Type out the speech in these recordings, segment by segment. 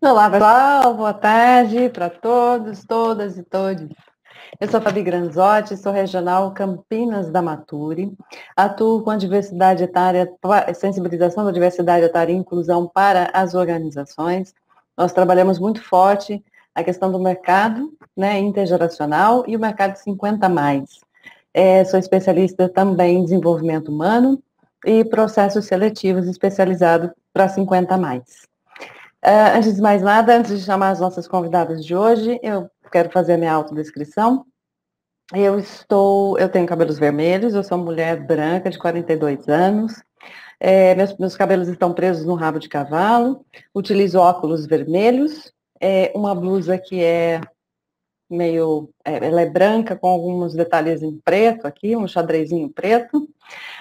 Olá, pessoal, boa tarde para todos, todas e todos. Eu sou a Fabi Granzotti, sou regional Campinas da Maturi, atuo com a diversidade etária, sensibilização da diversidade etária e inclusão para as organizações. Nós trabalhamos muito forte a questão do mercado, né, intergeracional e o mercado 50 mais. Sou especialista também em desenvolvimento humano e processos seletivos especializados para 50 mais. Antes de mais nada, antes de chamar as nossas convidadas de hoje, eu quero fazer a minha autodescrição. Eu tenho cabelos vermelhos, eu sou mulher branca de 42 anos, meus cabelos estão presos no rabo de cavalo, utilizo óculos vermelhos, uma blusa que é ela é branca com alguns detalhes em preto aqui, um xadrezinho preto.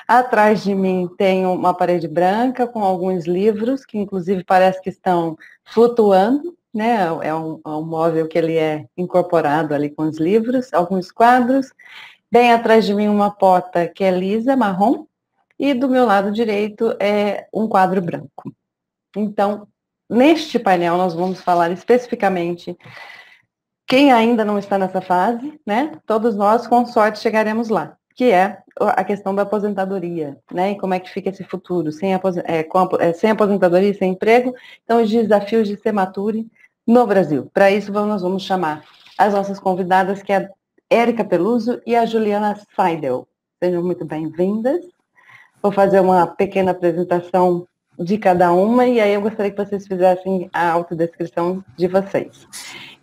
Atrás de mim tem uma parede branca com alguns livros, que inclusive parece que estão flutuando, né? É um móvel que ele é incorporado ali com os livros, alguns quadros. Bem atrás de mim uma porta que é lisa, marrom, e do meu lado direito é um quadro branco. Então, neste painel nós vamos falar especificamente quem ainda não está nessa fase, né? Todos nós, com sorte, chegaremos lá, que é a questão da aposentadoria, né? E como é que fica esse futuro, sem aposentadoria e sem emprego. Então, os desafios de ser Maturi no Brasil. Para isso, nós vamos chamar as nossas convidadas, que é a Érica Peluso e a Juliana Seidel. Sejam muito bem-vindas. Vou fazer uma pequena apresentação de cada uma, e aí eu gostaria que vocês fizessem a autodescrição de vocês.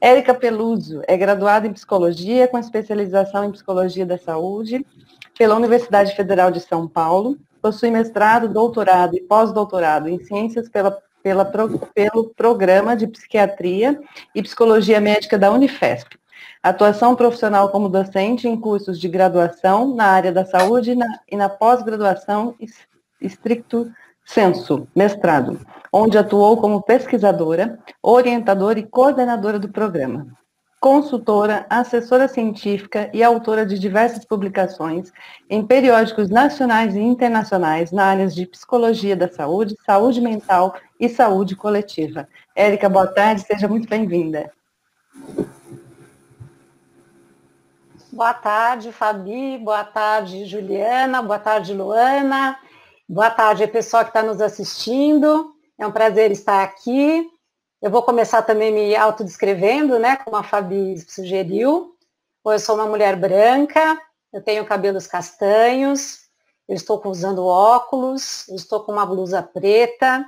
Érica Peluso é graduada em Psicologia, com especialização em Psicologia da Saúde, pela Universidade Federal de São Paulo, possui mestrado, doutorado e pós-doutorado em Ciências pelo Programa de Psiquiatria e Psicologia Médica da Unifesp. Atuação profissional como docente em cursos de graduação na área da saúde e na pós-graduação estricto sensu, mestrado, onde atuou como pesquisadora, orientadora e coordenadora do programa. Consultora, assessora científica e autora de diversas publicações em periódicos nacionais e internacionais na áreas de psicologia da saúde, saúde mental e saúde coletiva. Érica, boa tarde, seja muito bem-vinda. Boa tarde, Fabi, boa tarde, Juliana, boa tarde, Luana, boa tarde, pessoal que está nos assistindo, é um prazer estar aqui. Eu vou começar também me autodescrevendo, né, como a Fabi sugeriu. Eu sou uma mulher branca, eu tenho cabelos castanhos, eu estou usando óculos, eu estou com uma blusa preta.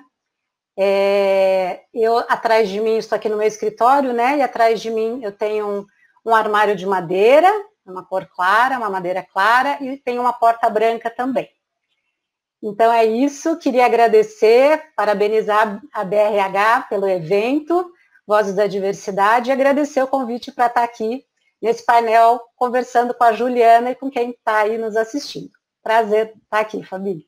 Atrás de mim, estou aqui no meu escritório, né, e atrás de mim eu tenho um armário de madeira, uma cor clara, uma madeira clara, e tem uma porta branca também. Então é isso, queria agradecer, parabenizar a BRH pelo evento, Vozes da Diversidade, e agradecer o convite para estar aqui nesse painel, conversando com a Juliana e com quem está aí nos assistindo. Prazer estar aqui, Fabi.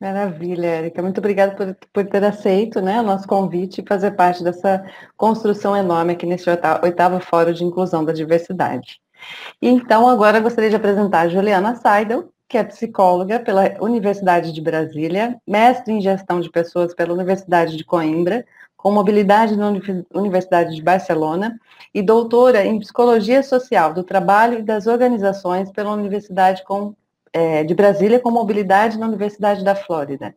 Maravilha, Érica. Muito obrigada por ter aceito, né, o nosso convite e fazer parte dessa construção enorme aqui nesse oitavo Fórum de Inclusão da Diversidade. Então, agora eu gostaria de apresentar a Juliana Seidel, que é psicóloga pela Universidade de Brasília, mestre em gestão de pessoas pela Universidade de Coimbra, com mobilidade na Universidade de Barcelona, e doutora em Psicologia Social do Trabalho e das Organizações pela Universidade de Brasília, com mobilidade na Universidade da Flórida.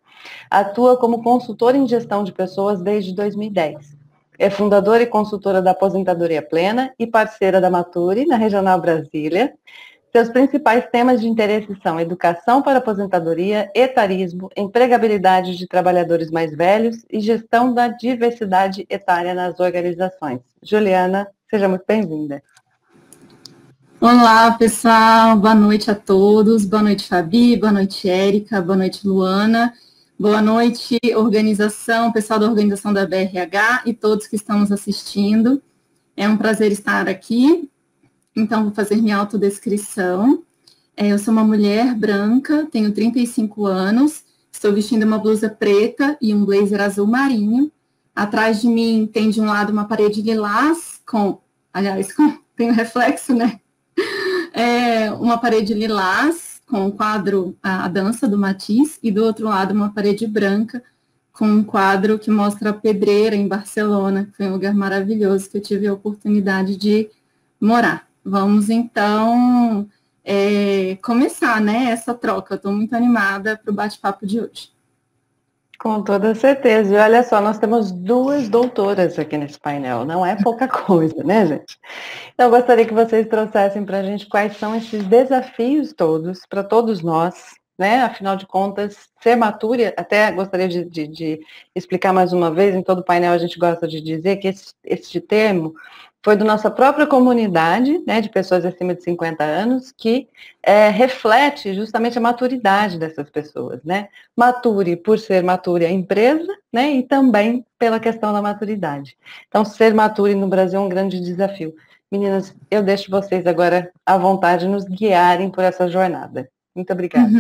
Atua como consultora em gestão de pessoas desde 2010. É fundadora e consultora da Aposentadoria Plena e parceira da Maturi, na Regional Brasília. Seus principais temas de interesse são educação para aposentadoria, etarismo, empregabilidade de trabalhadores mais velhos e gestão da diversidade etária nas organizações. Juliana, seja muito bem-vinda. Olá, pessoal, boa noite a todos, boa noite, Fabi, boa noite, Érica, boa noite, Luana, boa noite, organização, pessoal da organização da BRH e todos que estão nos assistindo. É um prazer estar aqui, então vou fazer minha autodescrição. Eu sou uma mulher branca, tenho 35 anos, estou vestindo uma blusa preta e um blazer azul marinho. Atrás de mim tem de um lado uma parede lilás, tem um reflexo, né? Uma parede lilás com o quadro A Dança do Matisse, e do outro lado uma parede branca com um quadro que mostra a Pedreira, em Barcelona, que foi um lugar maravilhoso que eu tive a oportunidade de morar. Vamos, então, começar, né, essa troca. Eu estou muito animada para o bate-papo de hoje. Com toda certeza. E olha só, nós temos 2 doutoras aqui nesse painel. Não é pouca coisa, né, gente? Então, eu gostaria que vocês trouxessem para a gente quais são esses desafios todos, para todos nós, né? Afinal de contas, ser mature, até gostaria de explicar mais uma vez, em todo o painel a gente gosta de dizer que esse termo foi da nossa própria comunidade, né, de pessoas acima de 50 anos, que reflete justamente a maturidade dessas pessoas, né? Mature por ser mature a empresa, né, e também pela questão da maturidade. Então, ser mature no Brasil é um grande desafio. Meninas, eu deixo vocês agora à vontade de nos guiarem por essa jornada. Muito obrigada.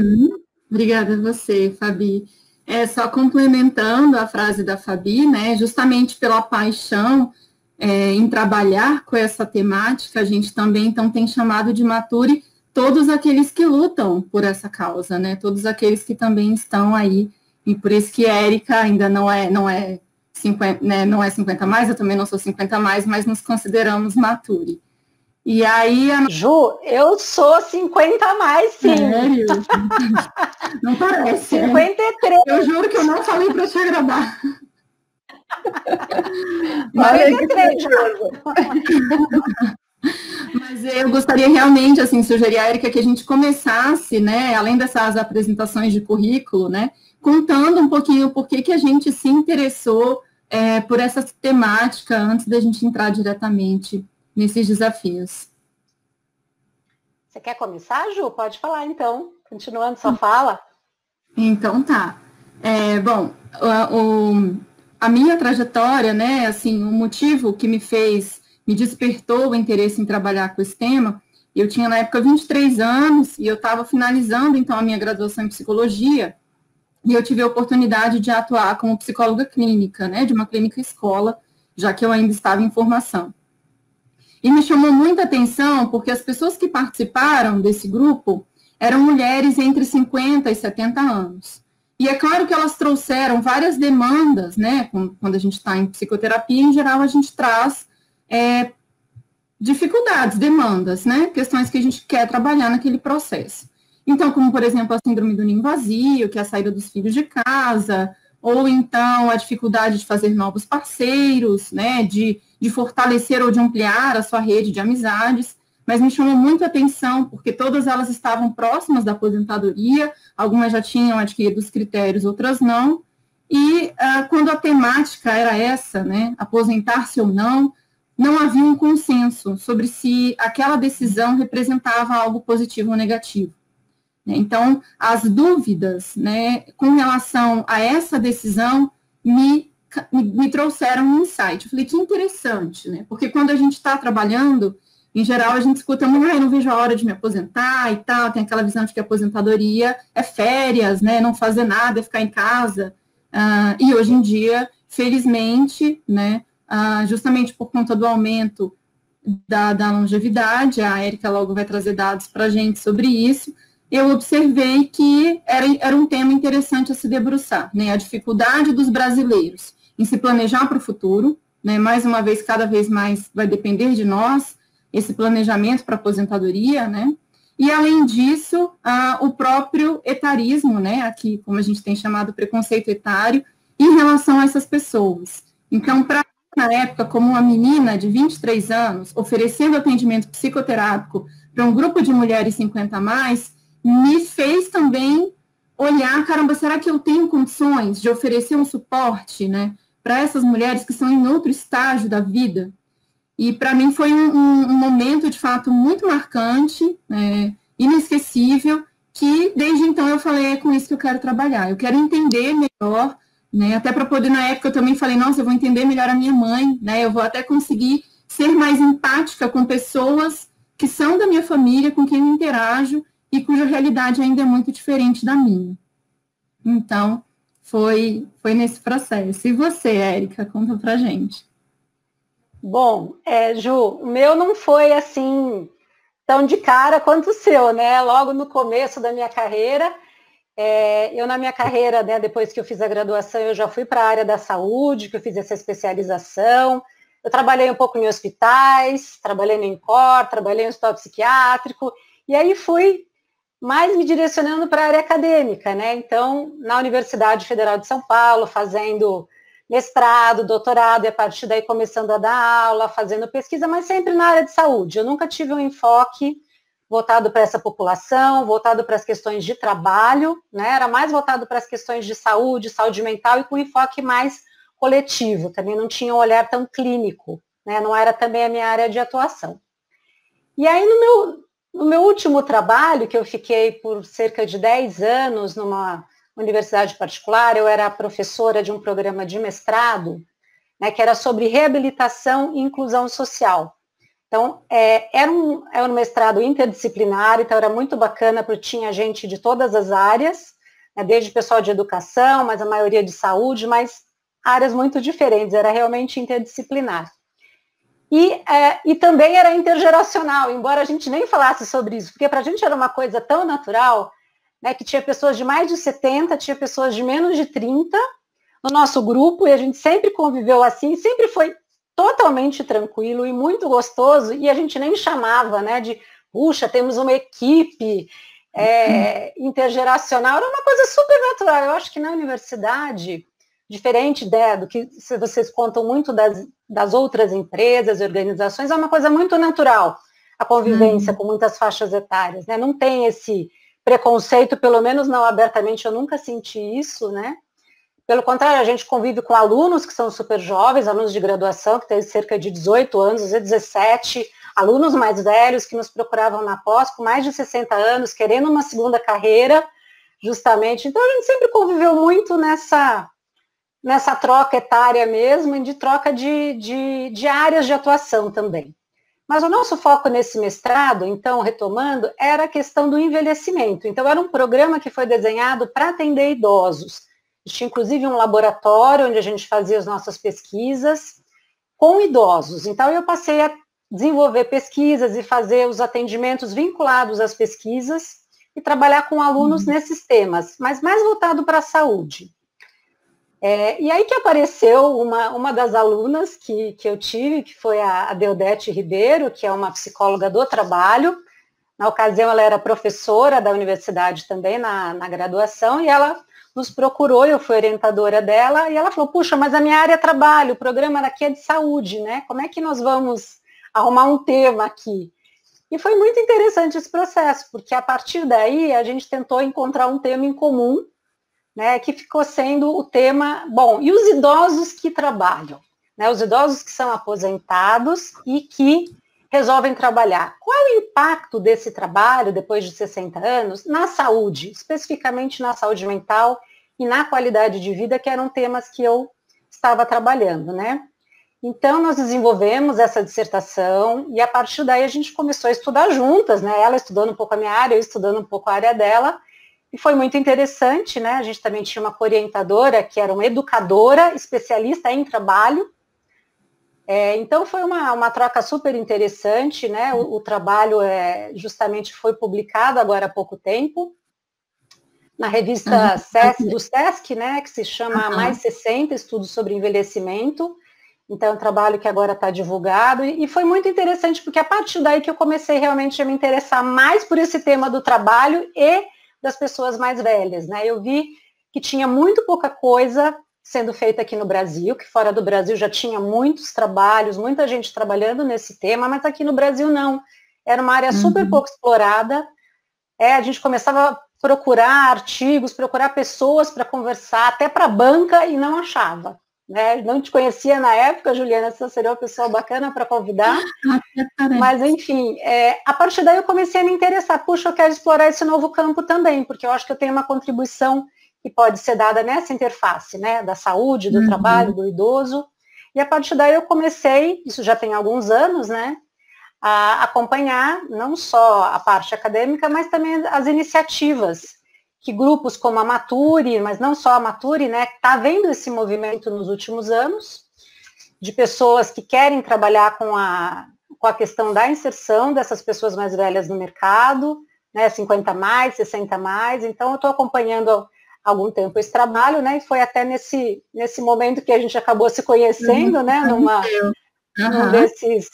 Obrigada a você, Fabi. Só complementando a frase da Fabi, né, justamente pela paixão em trabalhar com essa temática, a gente também então tem chamado de Mature todos aqueles que lutam por essa causa, né, todos aqueles que também estão aí, e por isso que Érica ainda não é 50, né, não é 50 mais, eu também não sou 50 mais, mas nos consideramos Mature. E aí... Ju, eu sou 50 a mais, sim. Sério? Não parece. 53. Eu juro que eu não falei para te agradar. 53. Mas eu gostaria realmente, assim, sugerir a Érica que a gente começasse, né, além dessas apresentações de currículo, né, contando um pouquinho por que a gente se interessou por essa temática antes da gente entrar diretamente nesses desafios. Você quer começar, Ju? Pode falar, então. Continuando sua fala. Então, tá. Bom, a minha trajetória, né, assim, o motivo que me despertou o interesse em trabalhar com esse tema, eu tinha na época 23 anos e eu estava finalizando, então, a minha graduação em psicologia e eu tive a oportunidade de atuar como psicóloga clínica, né, de uma clínica escola, já que eu ainda estava em formação. E me chamou muita atenção porque as pessoas que participaram desse grupo eram mulheres entre 50 e 70 anos. E é claro que elas trouxeram várias demandas, né? Quando a gente está em psicoterapia, em geral, a gente traz dificuldades, demandas, né? Questões que a gente quer trabalhar naquele processo. Então, como, por exemplo, a síndrome do ninho vazio, que é a saída dos filhos de casa, ou então a dificuldade de fazer novos parceiros, né? De fortalecer ou de ampliar a sua rede de amizades. Mas me chamou muito a atenção, porque todas elas estavam próximas da aposentadoria, algumas já tinham adquirido os critérios, outras não, e quando a temática era essa, né, aposentar-se ou não havia um consenso sobre se aquela decisão representava algo positivo ou negativo. Então, as dúvidas, né, com relação a essa decisão me trouxeram um insight. Eu falei, que interessante, né, porque quando a gente está trabalhando, em geral, a gente escuta muito, eu não vejo a hora de me aposentar e tal, tem aquela visão de que a aposentadoria é férias, né, não fazer nada, é ficar em casa. E hoje em dia, felizmente, né, justamente por conta do aumento da longevidade, a Érica logo vai trazer dados para a gente sobre isso, eu observei que era um tema interessante a se debruçar, né, a dificuldade dos brasileiros em se planejar para o futuro, né, mais uma vez, cada vez mais vai depender de nós, esse planejamento para aposentadoria, né? E, além disso, o próprio etarismo, né? Aqui, como a gente tem chamado, preconceito etário, em relação a essas pessoas. Então, na época, como uma menina de 23 anos, oferecendo atendimento psicoterápico para um grupo de mulheres 50 a mais, me fez também olhar, caramba, será que eu tenho condições de oferecer um suporte, né? Para essas mulheres que estão em outro estágio da vida? E para mim foi um momento, de fato, muito marcante, inesquecível, que desde então eu falei, é com isso que eu quero trabalhar. Eu quero entender melhor, né, até para poder, na época, eu também falei, nossa, eu vou entender melhor a minha mãe, né, eu vou até conseguir ser mais empática com pessoas que são da minha família, com quem eu interajo, e cuja realidade ainda é muito diferente da minha. Então, foi nesse processo. E você, Érica, conta pra gente. Bom, Ju, o meu não foi assim tão de cara quanto o seu, né? Logo no começo da minha carreira, Eu, na minha carreira, né, depois que eu fiz a graduação, eu já fui para a área da saúde, que eu fiz essa especialização. Eu trabalhei um pouco em hospitais, trabalhei no INCOR, trabalhei no hospital psiquiátrico, e aí fui mais me direcionando para a área acadêmica, né? Então, na Universidade Federal de São Paulo, fazendo mestrado, doutorado, e a partir daí começando a dar aula, fazendo pesquisa, mas sempre na área de saúde. Eu nunca tive um enfoque voltado para essa população, voltado para as questões de trabalho, né? Era mais voltado para as questões de saúde, saúde mental e com enfoque mais coletivo, também não tinha um olhar tão clínico, né? Não era também a minha área de atuação. E aí, no meu último trabalho, que eu fiquei por cerca de 10 anos numa universidade particular, eu era professora de um programa de mestrado, né, que era sobre reabilitação e inclusão social. Então, era um mestrado interdisciplinar, então era muito bacana, porque tinha gente de todas as áreas, né, desde pessoal de educação, mas a maioria de saúde, mas áreas muito diferentes, era realmente interdisciplinar. E também era intergeracional, embora a gente nem falasse sobre isso, porque para a gente era uma coisa tão natural, né, que tinha pessoas de mais de 70, tinha pessoas de menos de 30 no nosso grupo, e a gente sempre conviveu assim, sempre foi totalmente tranquilo e muito gostoso, e a gente nem chamava, né, de, puxa, temos uma equipe intergeracional, era uma coisa super natural. Eu acho que na universidade, diferente do que vocês contam muito das outras empresas e organizações, é uma coisa muito natural, a convivência com muitas faixas etárias, né, não tem esse preconceito, pelo menos não abertamente, eu nunca senti isso, né? Pelo contrário, a gente convive com alunos que são super jovens, alunos de graduação, que têm cerca de 18 anos, às vezes 17, alunos mais velhos que nos procuravam na pós, com mais de 60 anos, querendo uma segunda carreira, justamente. Então, a gente sempre conviveu muito nessa troca etária mesmo, e de troca de áreas de atuação também. Mas o nosso foco nesse mestrado, então, retomando, era a questão do envelhecimento. Então, era um programa que foi desenhado para atender idosos. Tinha, inclusive, um laboratório onde a gente fazia as nossas pesquisas com idosos. Então, eu passei a desenvolver pesquisas e fazer os atendimentos vinculados às pesquisas e trabalhar com alunos nesses temas, mas mais voltado para a saúde. E aí que apareceu uma das alunas que eu tive, que foi a Deodete Ribeiro, que é uma psicóloga do trabalho. Na ocasião, ela era professora da universidade também, na graduação, e ela nos procurou, eu fui orientadora dela, e ela falou, puxa, mas a minha área é trabalho, o programa daqui é de saúde, né? Como é que nós vamos arrumar um tema aqui? E foi muito interessante esse processo, porque a partir daí a gente tentou encontrar um tema em comum, né, que ficou sendo o tema, bom, e os idosos que trabalham, né, os idosos que são aposentados e que resolvem trabalhar. Qual é o impacto desse trabalho, depois de 60 anos, na saúde, especificamente na saúde mental e na qualidade de vida, que eram temas que eu estava trabalhando, né? Então, nós desenvolvemos essa dissertação e, a partir daí, a gente começou a estudar juntas, né? Ela estudando um pouco a minha área, eu estudando um pouco a área dela, e foi muito interessante, né? A gente também tinha uma co-orientadora, que era uma educadora, especialista em trabalho. Então, foi uma troca super interessante, né? O trabalho justamente foi publicado agora há pouco tempo, na revista do SESC, né? Que se chama Mais 60, Estudos sobre Envelhecimento. Então, é um trabalho que agora está divulgado, e foi muito interessante, porque a partir daí que eu comecei realmente a me interessar mais por esse tema do trabalho e das pessoas mais velhas, né? Eu vi que tinha muito pouca coisa sendo feita aqui no Brasil, que fora do Brasil já tinha muitos trabalhos, muita gente trabalhando nesse tema, mas aqui no Brasil não. Era uma área super pouco explorada. A gente começava a procurar artigos, procurar pessoas para conversar, até para a banca, e não achava. Né? Não te conhecia na época, Juliana, essa seria uma pessoa bacana para convidar, mas enfim, a partir daí eu comecei a me interessar, puxa, eu quero explorar esse novo campo também, porque eu acho que eu tenho uma contribuição que pode ser dada nessa interface, né, da saúde, do trabalho, do idoso, e a partir daí eu comecei, isso já tem alguns anos, né, a acompanhar não só a parte acadêmica, mas também as iniciativas que grupos como a Maturi, mas não só a Maturi, né, está vendo esse movimento nos últimos anos, de pessoas que querem trabalhar com a questão da inserção dessas pessoas mais velhas no mercado, né, 50 mais, 60 mais, então eu estou acompanhando há algum tempo esse trabalho, né, e foi até nesse momento que a gente acabou se conhecendo, né, num desses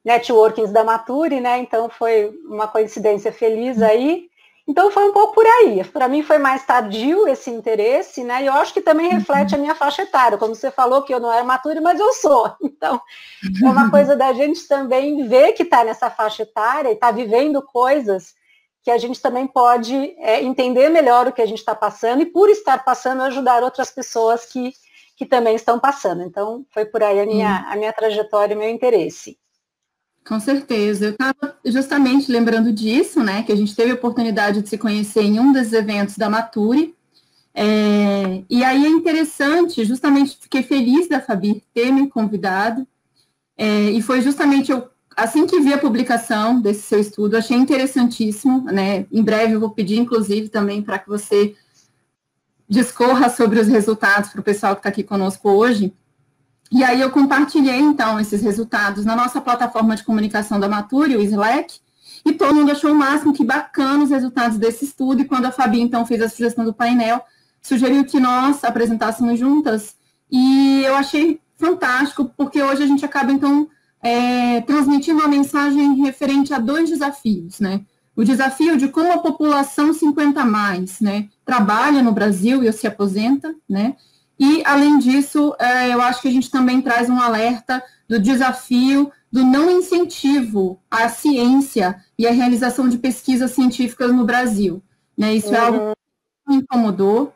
networkings da Mature, né, então foi uma coincidência feliz aí. Então foi um pouco por aí. Para mim foi mais tardio esse interesse, né? E eu acho que também reflete a minha faixa etária. Como você falou que eu não era Mature, mas eu sou. Então é uma coisa da gente também ver que está nessa faixa etária e está vivendo coisas que a gente também pode entender melhor o que a gente está passando e por estar passando ajudar outras pessoas que também estão passando. Então foi por aí a minha trajetória e o meu interesse. Com certeza. Eu estava justamente lembrando disso, né, que a gente teve a oportunidade de se conhecer em um desses eventos da Mature, e aí é interessante, justamente fiquei feliz da Fabi ter me convidado, e foi justamente assim que vi a publicação desse seu estudo, achei interessantíssimo, né, em breve eu vou pedir, inclusive, também para que você discorra sobre os resultados para o pessoal que está aqui conosco hoje. E aí eu compartilhei, então, esses resultados na nossa plataforma de comunicação da Mature, o Slack, e todo mundo achou o máximo, que bacana os resultados desse estudo, e quando a Fabi, então, fez a sugestão do painel, sugeriu que nós apresentássemos juntas, e eu achei fantástico, porque hoje a gente acaba, então, transmitindo uma mensagem referente a 2 desafios, né? O desafio de como a população 50 mais, né, trabalha no Brasil e se aposenta, né? E, além disso, eu acho que a gente também traz um alerta do desafio do não incentivo à ciência e à realização de pesquisas científicas no Brasil, né? Isso é algo que me incomodou.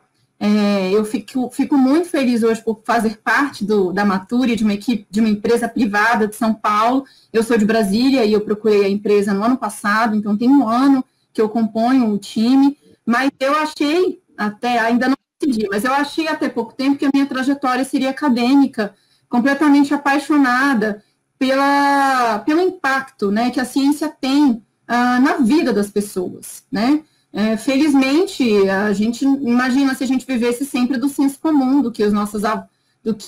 Eu fico muito feliz hoje por fazer parte da Mature, de uma equipe, de uma empresa privada de São Paulo. Eu sou de Brasília e eu procurei a empresa no ano passado, então tem um ano que eu componho o time, mas eu achei, ainda não decidi, mas eu achei até pouco tempo que a minha trajetória seria acadêmica, completamente apaixonada pelo impacto, né, que a ciência tem na vida das pessoas, né? Felizmente, a gente imagina se a gente vivesse sempre do senso comum,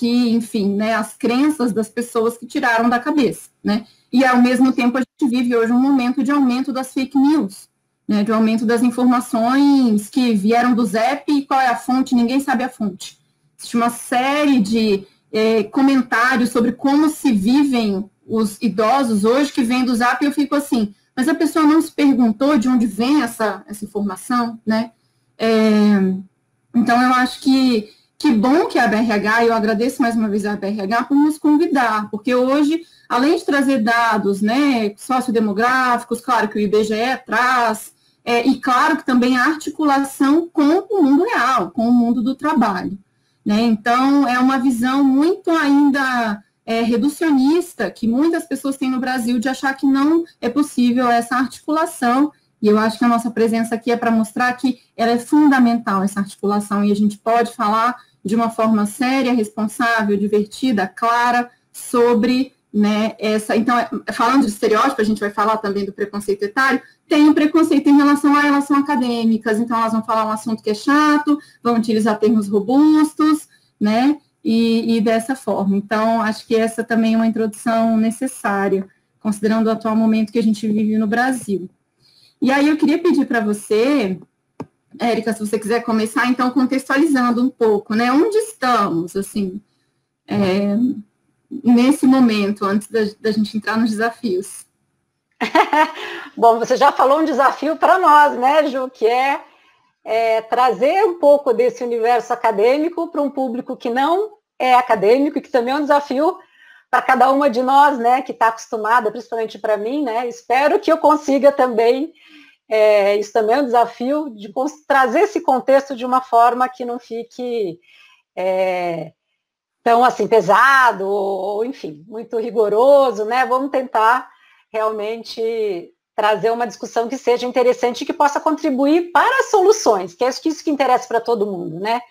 enfim, né, as crenças das pessoas que tiraram da cabeça, né? E, ao mesmo tempo, a gente vive hoje um momento de aumento das fake news, né, de aumento das informações que vieram do Zep, e qual é a fonte, ninguém sabe a fonte. Existe uma série de comentários sobre como se vivem os idosos hoje, que vem do Zap, e eu fico assim, mas a pessoa não se perguntou de onde vem essa informação, né? Então, eu acho que bom que a BRH, e eu agradeço mais uma vez a BRH por nos convidar, porque hoje, além de trazer dados, né, sociodemográficos, claro que o IBGE traz, e claro que também a articulação com o mundo real, com o mundo do trabalho, né? Então, é uma visão muito ainda reducionista que muitas pessoas têm no Brasil, de achar que não é possível essa articulação, e eu acho que a nossa presença aqui é para mostrar que ela é fundamental, essa articulação, e a gente pode falar de uma forma séria, responsável, divertida, clara, sobre, né, então, falando de estereótipo, a gente vai falar também do preconceito etário, tem um preconceito em relação à relação acadêmicas, então elas vão falar um assunto que é chato, vão utilizar termos robustos, né, e dessa forma. Então, acho que essa também é uma introdução necessária, considerando o atual momento que a gente vive no Brasil. E aí eu queria pedir para você, Érica, se você quiser começar, então, contextualizando um pouco, né, onde estamos, assim, nesse momento, antes da gente entrar nos desafios. Bom, você já falou um desafio para nós, né, Ju, que é trazer um pouco desse universo acadêmico para um público que não é acadêmico, e que também é um desafio para cada uma de nós, né, que está acostumada, principalmente para mim, né, espero que eu consiga também, isso também é um desafio, de trazer esse contexto de uma forma que não fique tão, assim, pesado, ou, enfim, muito rigoroso, né, vamos tentar realmente trazer uma discussão que seja interessante e que possa contribuir para as soluções, que é isso que interessa para todo mundo, né?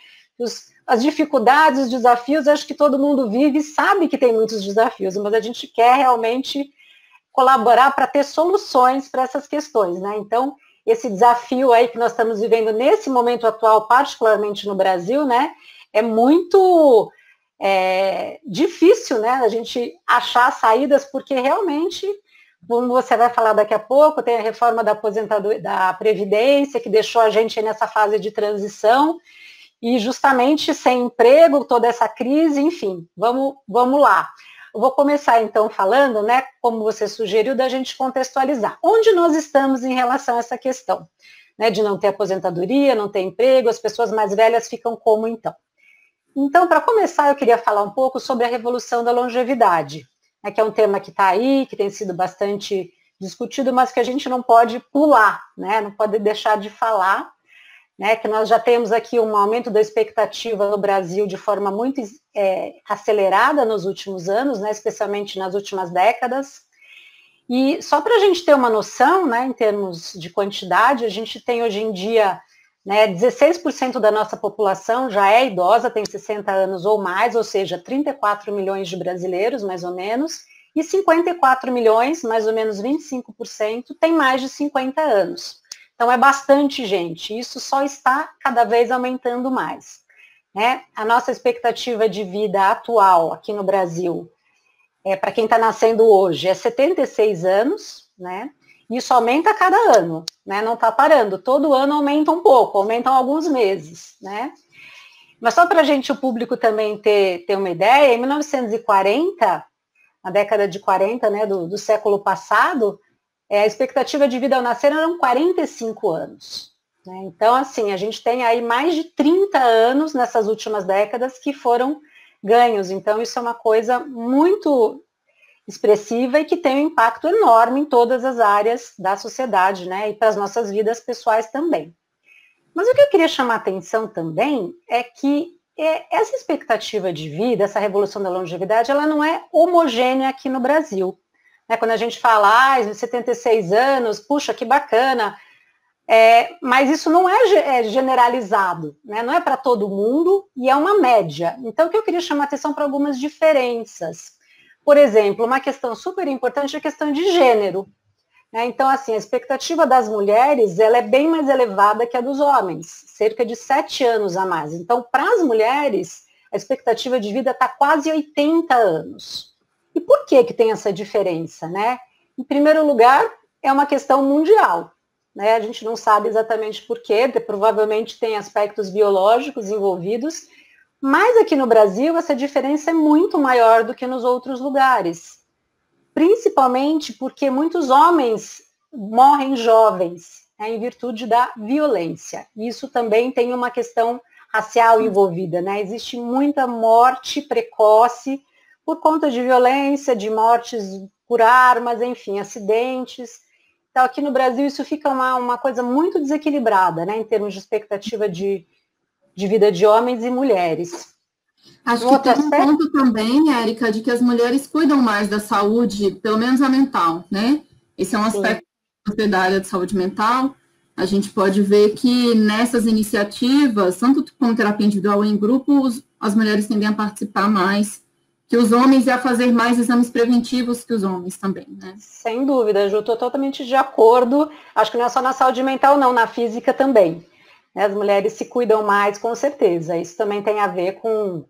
As dificuldades, os desafios, acho que todo mundo vive e sabe que tem muitos desafios, mas a gente quer realmente colaborar para ter soluções para essas questões, né? Então, esse desafio aí que nós estamos vivendo nesse momento atual, particularmente no Brasil, né? É muito difícil, né? A gente achar saídas, porque realmente como você vai falar daqui a pouco, tem a reforma da aposentadoria, da Previdência, que deixou a gente nessa fase de transição, e justamente sem emprego, toda essa crise, enfim, vamos lá. Eu vou começar então falando, né, como você sugeriu, da gente contextualizar. Onde nós estamos em relação a essa questão, né, de não ter aposentadoria, não ter emprego, as pessoas mais velhas ficam como então? Então, para começar, eu queria falar um pouco sobre a revolução da longevidade, né, que é um tema que está aí, que tem sido bastante discutido, mas que a gente não pode pular, né, não pode deixar de falar, né, que nós já temos aqui um aumento da expectativa no Brasil de forma muito acelerada nos últimos anos, né, especialmente nas últimas décadas. E só para a gente ter uma noção, né, em termos de quantidade, a gente tem hoje em dia, né, 16% da nossa população já é idosa, tem 60 anos ou mais, ou seja, 34 milhões de brasileiros, mais ou menos, e 54 milhões, mais ou menos 25%, tem mais de 50 anos. Então, é bastante gente, isso só está cada vez aumentando mais, né? A nossa expectativa de vida atual aqui no Brasil, para quem está nascendo hoje, é 76 anos, né? Isso aumenta a cada ano, né? Não está parando, todo ano aumenta um pouco, aumentam alguns meses, né? Mas só para o público também ter uma ideia, em 1940, na década de 40, né, do século passado, a expectativa de vida ao nascer eram 45 anos. Né? Então, assim, a gente tem aí mais de 30 anos nessas últimas décadas que foram ganhos. Então, isso é uma coisa muito expressiva e que tem um impacto enorme em todas as áreas da sociedade, né? E para as nossas vidas pessoais também. Mas o que eu queria chamar a atenção também é que essa expectativa de vida, essa revolução da longevidade, ela não é homogênea aqui no Brasil. Quando a gente fala, 76 anos, puxa, que bacana, mas isso não é generalizado, né? Não é para todo mundo e é uma média. Então, o que eu queria chamar a atenção para algumas diferenças. Por exemplo, uma questão super importante é a questão de gênero. Né? Então, assim, a expectativa das mulheres ela é bem mais elevada que a dos homens, cerca de 7 anos a mais. Então, para as mulheres, a expectativa de vida está quase 80 anos. E por que tem essa diferença, né? Em primeiro lugar, é uma questão mundial, né? A gente não sabe exatamente por quê, provavelmente tem aspectos biológicos envolvidos, mas aqui no Brasil essa diferença é muito maior do que nos outros lugares, principalmente porque muitos homens morrem jovens, né, em virtude da violência. Isso também tem uma questão racial envolvida, né? Existe muita morte precoce por conta de violência, de mortes por armas, enfim, acidentes. Então, aqui no Brasil, isso fica uma coisa muito desequilibrada, né, em termos de expectativa de vida de homens e mulheres. Acho que tem um ponto também, Érica, de que as mulheres cuidam mais da saúde, pelo menos a mental, né? Esse é um aspecto da área de saúde mental. A gente pode ver que nessas iniciativas, tanto como terapia individual ou em grupos, as mulheres tendem a participar mais que os homens e a fazer mais exames preventivos que os homens também, né? Sem dúvida, Ju, estou totalmente de acordo. Acho que não é só na saúde mental, não, na física também. As mulheres se cuidam mais, com certeza. Isso também tem a ver com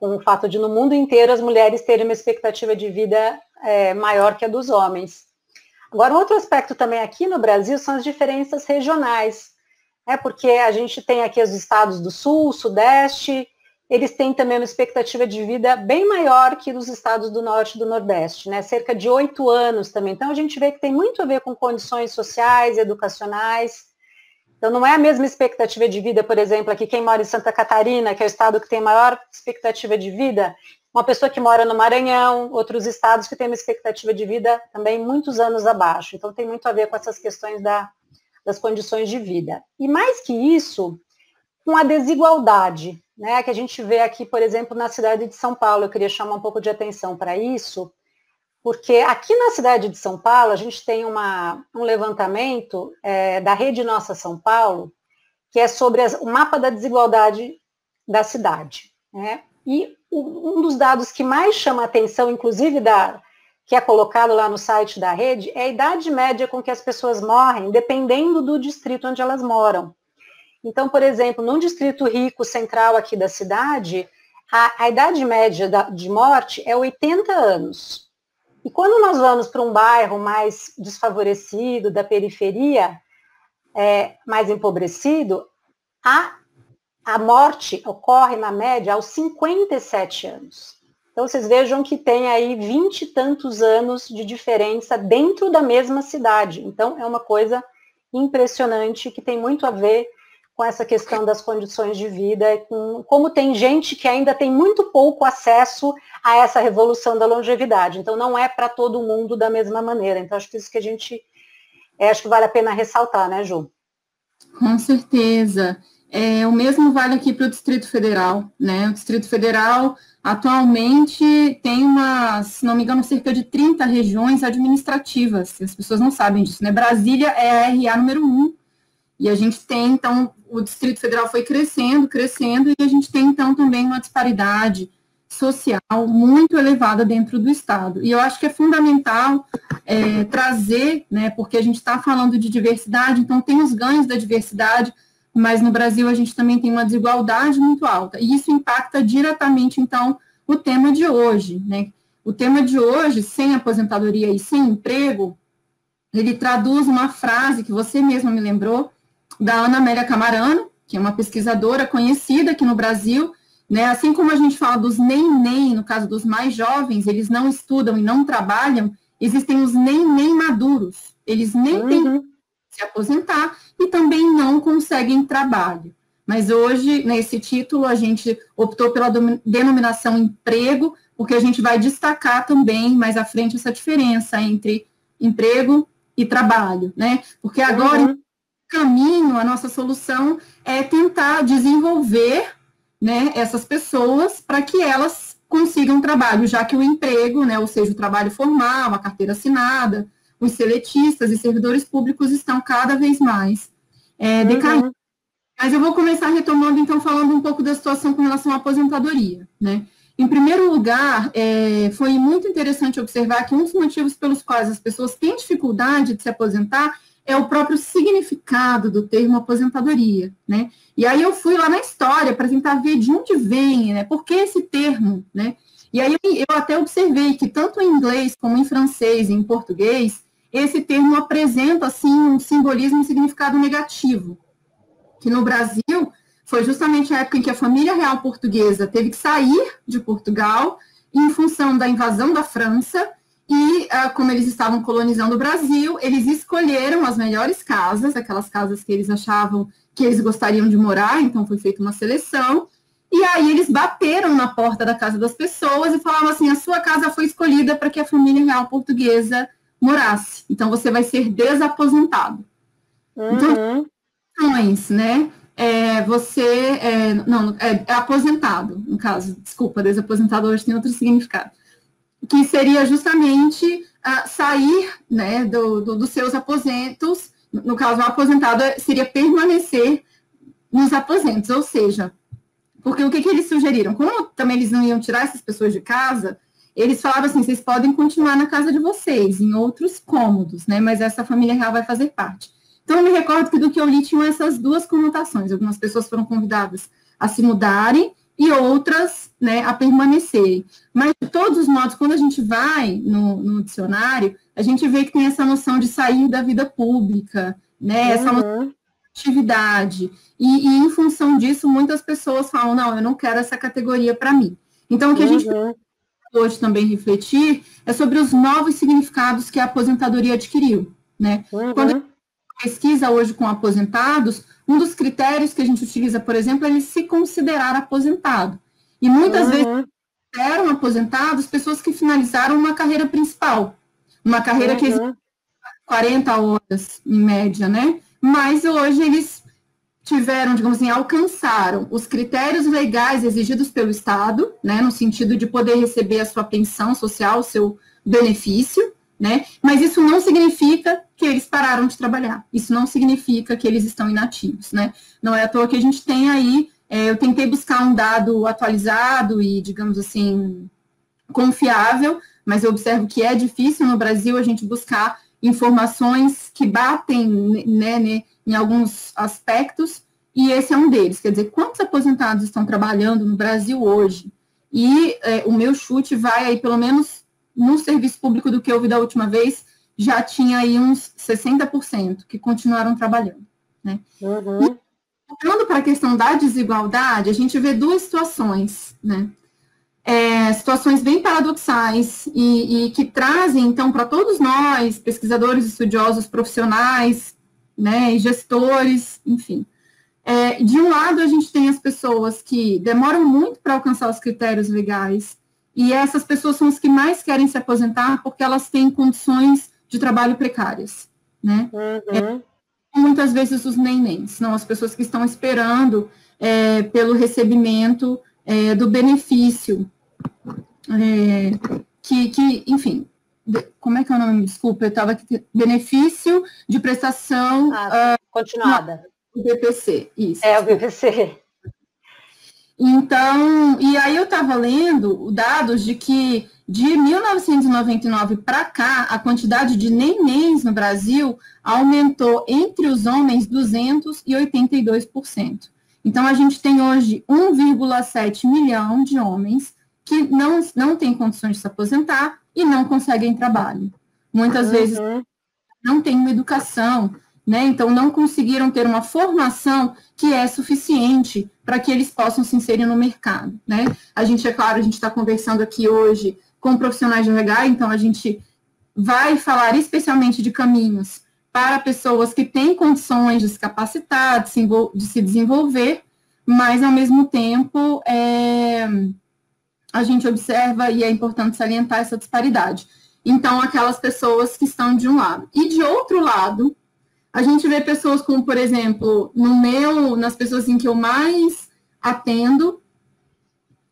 o fato de, no mundo inteiro, as mulheres terem uma expectativa de vida maior que a dos homens. Agora, um outro aspecto também aqui no Brasil são as diferenças regionais, porque a gente tem aqui os estados do Sul, Sudeste, eles têm também uma expectativa de vida bem maior que dos estados do Norte e do Nordeste, né? Cerca de 8 anos também. Então, a gente vê que tem muito a ver com condições sociais, educacionais. Então, não é a mesma expectativa de vida, por exemplo, aqui quem mora em Santa Catarina, que é o estado que tem maior expectativa de vida, uma pessoa que mora no Maranhão, outros estados que têm uma expectativa de vida também muitos anos abaixo. Então, tem muito a ver com essas questões das condições de vida. E mais que isso, com a desigualdade, né, que a gente vê aqui, por exemplo, na cidade de São Paulo. Eu queria chamar um pouco de atenção para isso, porque aqui na cidade de São Paulo, a gente tem um levantamento da Rede Nossa São Paulo, que é sobre o mapa da desigualdade da cidade. Né? E um dos dados que mais chama a atenção, inclusive que é colocado lá no site da rede, é a idade média com que as pessoas morrem, dependendo do distrito onde elas moram. Então, por exemplo, num distrito rico central aqui da cidade, a idade média de morte é 80 anos. E quando nós vamos para um bairro mais desfavorecido, da periferia, mais empobrecido, a morte ocorre, na média, aos 57 anos. Então, vocês vejam que tem aí 20 e tantos anos de diferença dentro da mesma cidade. Então, é uma coisa impressionante que tem muito a ver com essa questão das condições de vida, com como tem gente que ainda tem muito pouco acesso a essa revolução da longevidade. Então, não é para todo mundo da mesma maneira. Então, acho que isso que a gente, acho que vale a pena ressaltar, né, Ju? Com certeza. O mesmo vale aqui para o Distrito Federal, né? O Distrito Federal, atualmente, tem se não me engano, cerca de 30 regiões administrativas. As pessoas não sabem disso, né? Brasília é a RA número 1. E a gente tem, então, o Distrito Federal foi crescendo, e a gente tem, então, também uma disparidade social muito elevada dentro do Estado. E eu acho que é fundamental trazer, né, porque a gente está falando de diversidade, então tem os ganhos da diversidade, mas no Brasil a gente também tem uma desigualdade muito alta, e isso impacta diretamente, então, o tema de hoje, né? O tema de hoje, sem aposentadoria e sem emprego, ele traduz uma frase que você mesma me lembrou, da Ana Amélia Camarano, que é uma pesquisadora conhecida aqui no Brasil, né? Assim como a gente fala dos nem, no caso dos mais jovens, eles não estudam e não trabalham, existem os nem maduros, eles nem têm se aposentar e também não conseguem trabalho. Mas hoje, nesse título, a gente optou pela denominação emprego, porque a gente vai destacar também mais à frente essa diferença entre emprego e trabalho, né? Porque agora, o caminho, a nossa solução é tentar desenvolver, né, essas pessoas para que elas consigam trabalho, já que o emprego, né, ou seja, o trabalho formal, a carteira assinada, os seletistas e servidores públicos estão cada vez mais decaindo. Mas eu vou começar retomando, então, falando um pouco da situação com relação à aposentadoria, né? Em primeiro lugar, foi muito interessante observar que um dos motivos pelos quais as pessoas têm dificuldade de se aposentar é o próprio significado do termo aposentadoria, né? E aí eu fui lá na história para tentar ver de onde vem, né? Por que esse termo, né? E aí eu até observei que tanto em inglês como em francês e em português, esse termo apresenta, assim, um simbolismo e um significado negativo, que no Brasil foi justamente a época em que a família real portuguesa teve que sair de Portugal em função da invasão da França e, como eles estavam colonizando o Brasil, eles escolheram as melhores casas, aquelas casas que eles achavam que eles gostariam de morar, então foi feita uma seleção, e aí eles bateram na porta da casa das pessoas e falavam assim, a sua casa foi escolhida para que a família real portuguesa morasse, então você vai ser desaposentado. Então, né? Você é aposentado, no caso, desculpa, desaposentado hoje tem outro significado, que seria justamente sair, né, dos seus aposentos, no caso, o aposentado seria permanecer nos aposentos, ou seja, porque o que eles sugeriram? Como também eles não iam tirar essas pessoas de casa, eles falavam assim, vocês podem continuar na casa de vocês, em outros cômodos, né, mas essa família real vai fazer parte. Então, eu me recordo que do que eu li tinham essas duas conotações. Algumas pessoas foram convidadas a se mudarem e outras, né, a permanecerem. Mas, de todos os modos, quando a gente vai no dicionário, a gente vê que tem essa noção de sair da vida pública, né, essa noção de atividade. E, em função disso, muitas pessoas falam, não, eu não quero essa categoria para mim. Então, o que a gente hoje também refletir é sobre os novos significados que a aposentadoria adquiriu, né? Quando pesquisa hoje com aposentados, um dos critérios que a gente utiliza, por exemplo, é ele se considerar aposentado. E muitas vezes eram aposentados pessoas que finalizaram uma carreira principal, uma carreira que exige 40 horas, em média, né? Mas hoje eles tiveram, digamos assim, alcançaram os critérios legais exigidos pelo Estado, né, no sentido de poder receber a sua pensão social, o seu benefício, né? Mas isso não significa que eles pararam de trabalhar. Isso não significa que eles estão inativos, né? Não é à toa que a gente tem aí, eu tentei buscar um dado atualizado e, digamos assim, confiável, mas eu observo que é difícil no Brasil a gente buscar informações que batem, né, em alguns aspectos, e esse é um deles. Quer dizer, quantos aposentados estão trabalhando no Brasil hoje? E o meu chute vai aí pelo menos no serviço público do que eu vi da última vez, já tinha aí uns 60% que continuaram trabalhando, né? Uhum. Voltando para a questão da desigualdade, a gente vê duas situações, né? Situações bem paradoxais e que trazem, então, para todos nós, pesquisadores, estudiosos, profissionais, né, e gestores, enfim. De um lado, a gente tem as pessoas que demoram muito para alcançar os critérios legais, e essas pessoas são as que mais querem se aposentar porque elas têm condições de trabalho precárias, né? Uhum. Muitas vezes os nenéns, são as pessoas que estão esperando pelo recebimento do benefício, enfim, como é que é o nome? Desculpa, eu estava aqui, benefício de prestação continuada. O BPC, isso. O BPC. Então, e aí eu estava lendo dados de que de 1999 para cá, a quantidade de nenéns no Brasil aumentou entre os homens 282%. Então, a gente tem hoje 1,7 milhão de homens que não têm condições de se aposentar e não conseguem trabalho. Muitas vezes não têm uma educação, né? Então, não conseguiram ter uma formação que é suficiente para que eles possam se inserir no mercado, né? A gente está conversando aqui hoje com profissionais de RH, então a gente vai falar especialmente de caminhos para pessoas que têm condições de se capacitar, de se desenvolver, mas, ao mesmo tempo, a gente observa, e é importante salientar essa disparidade. Então, aquelas pessoas que estão de um lado. E, de outro lado, a gente vê pessoas como, por exemplo, nas pessoas em que eu mais atendo,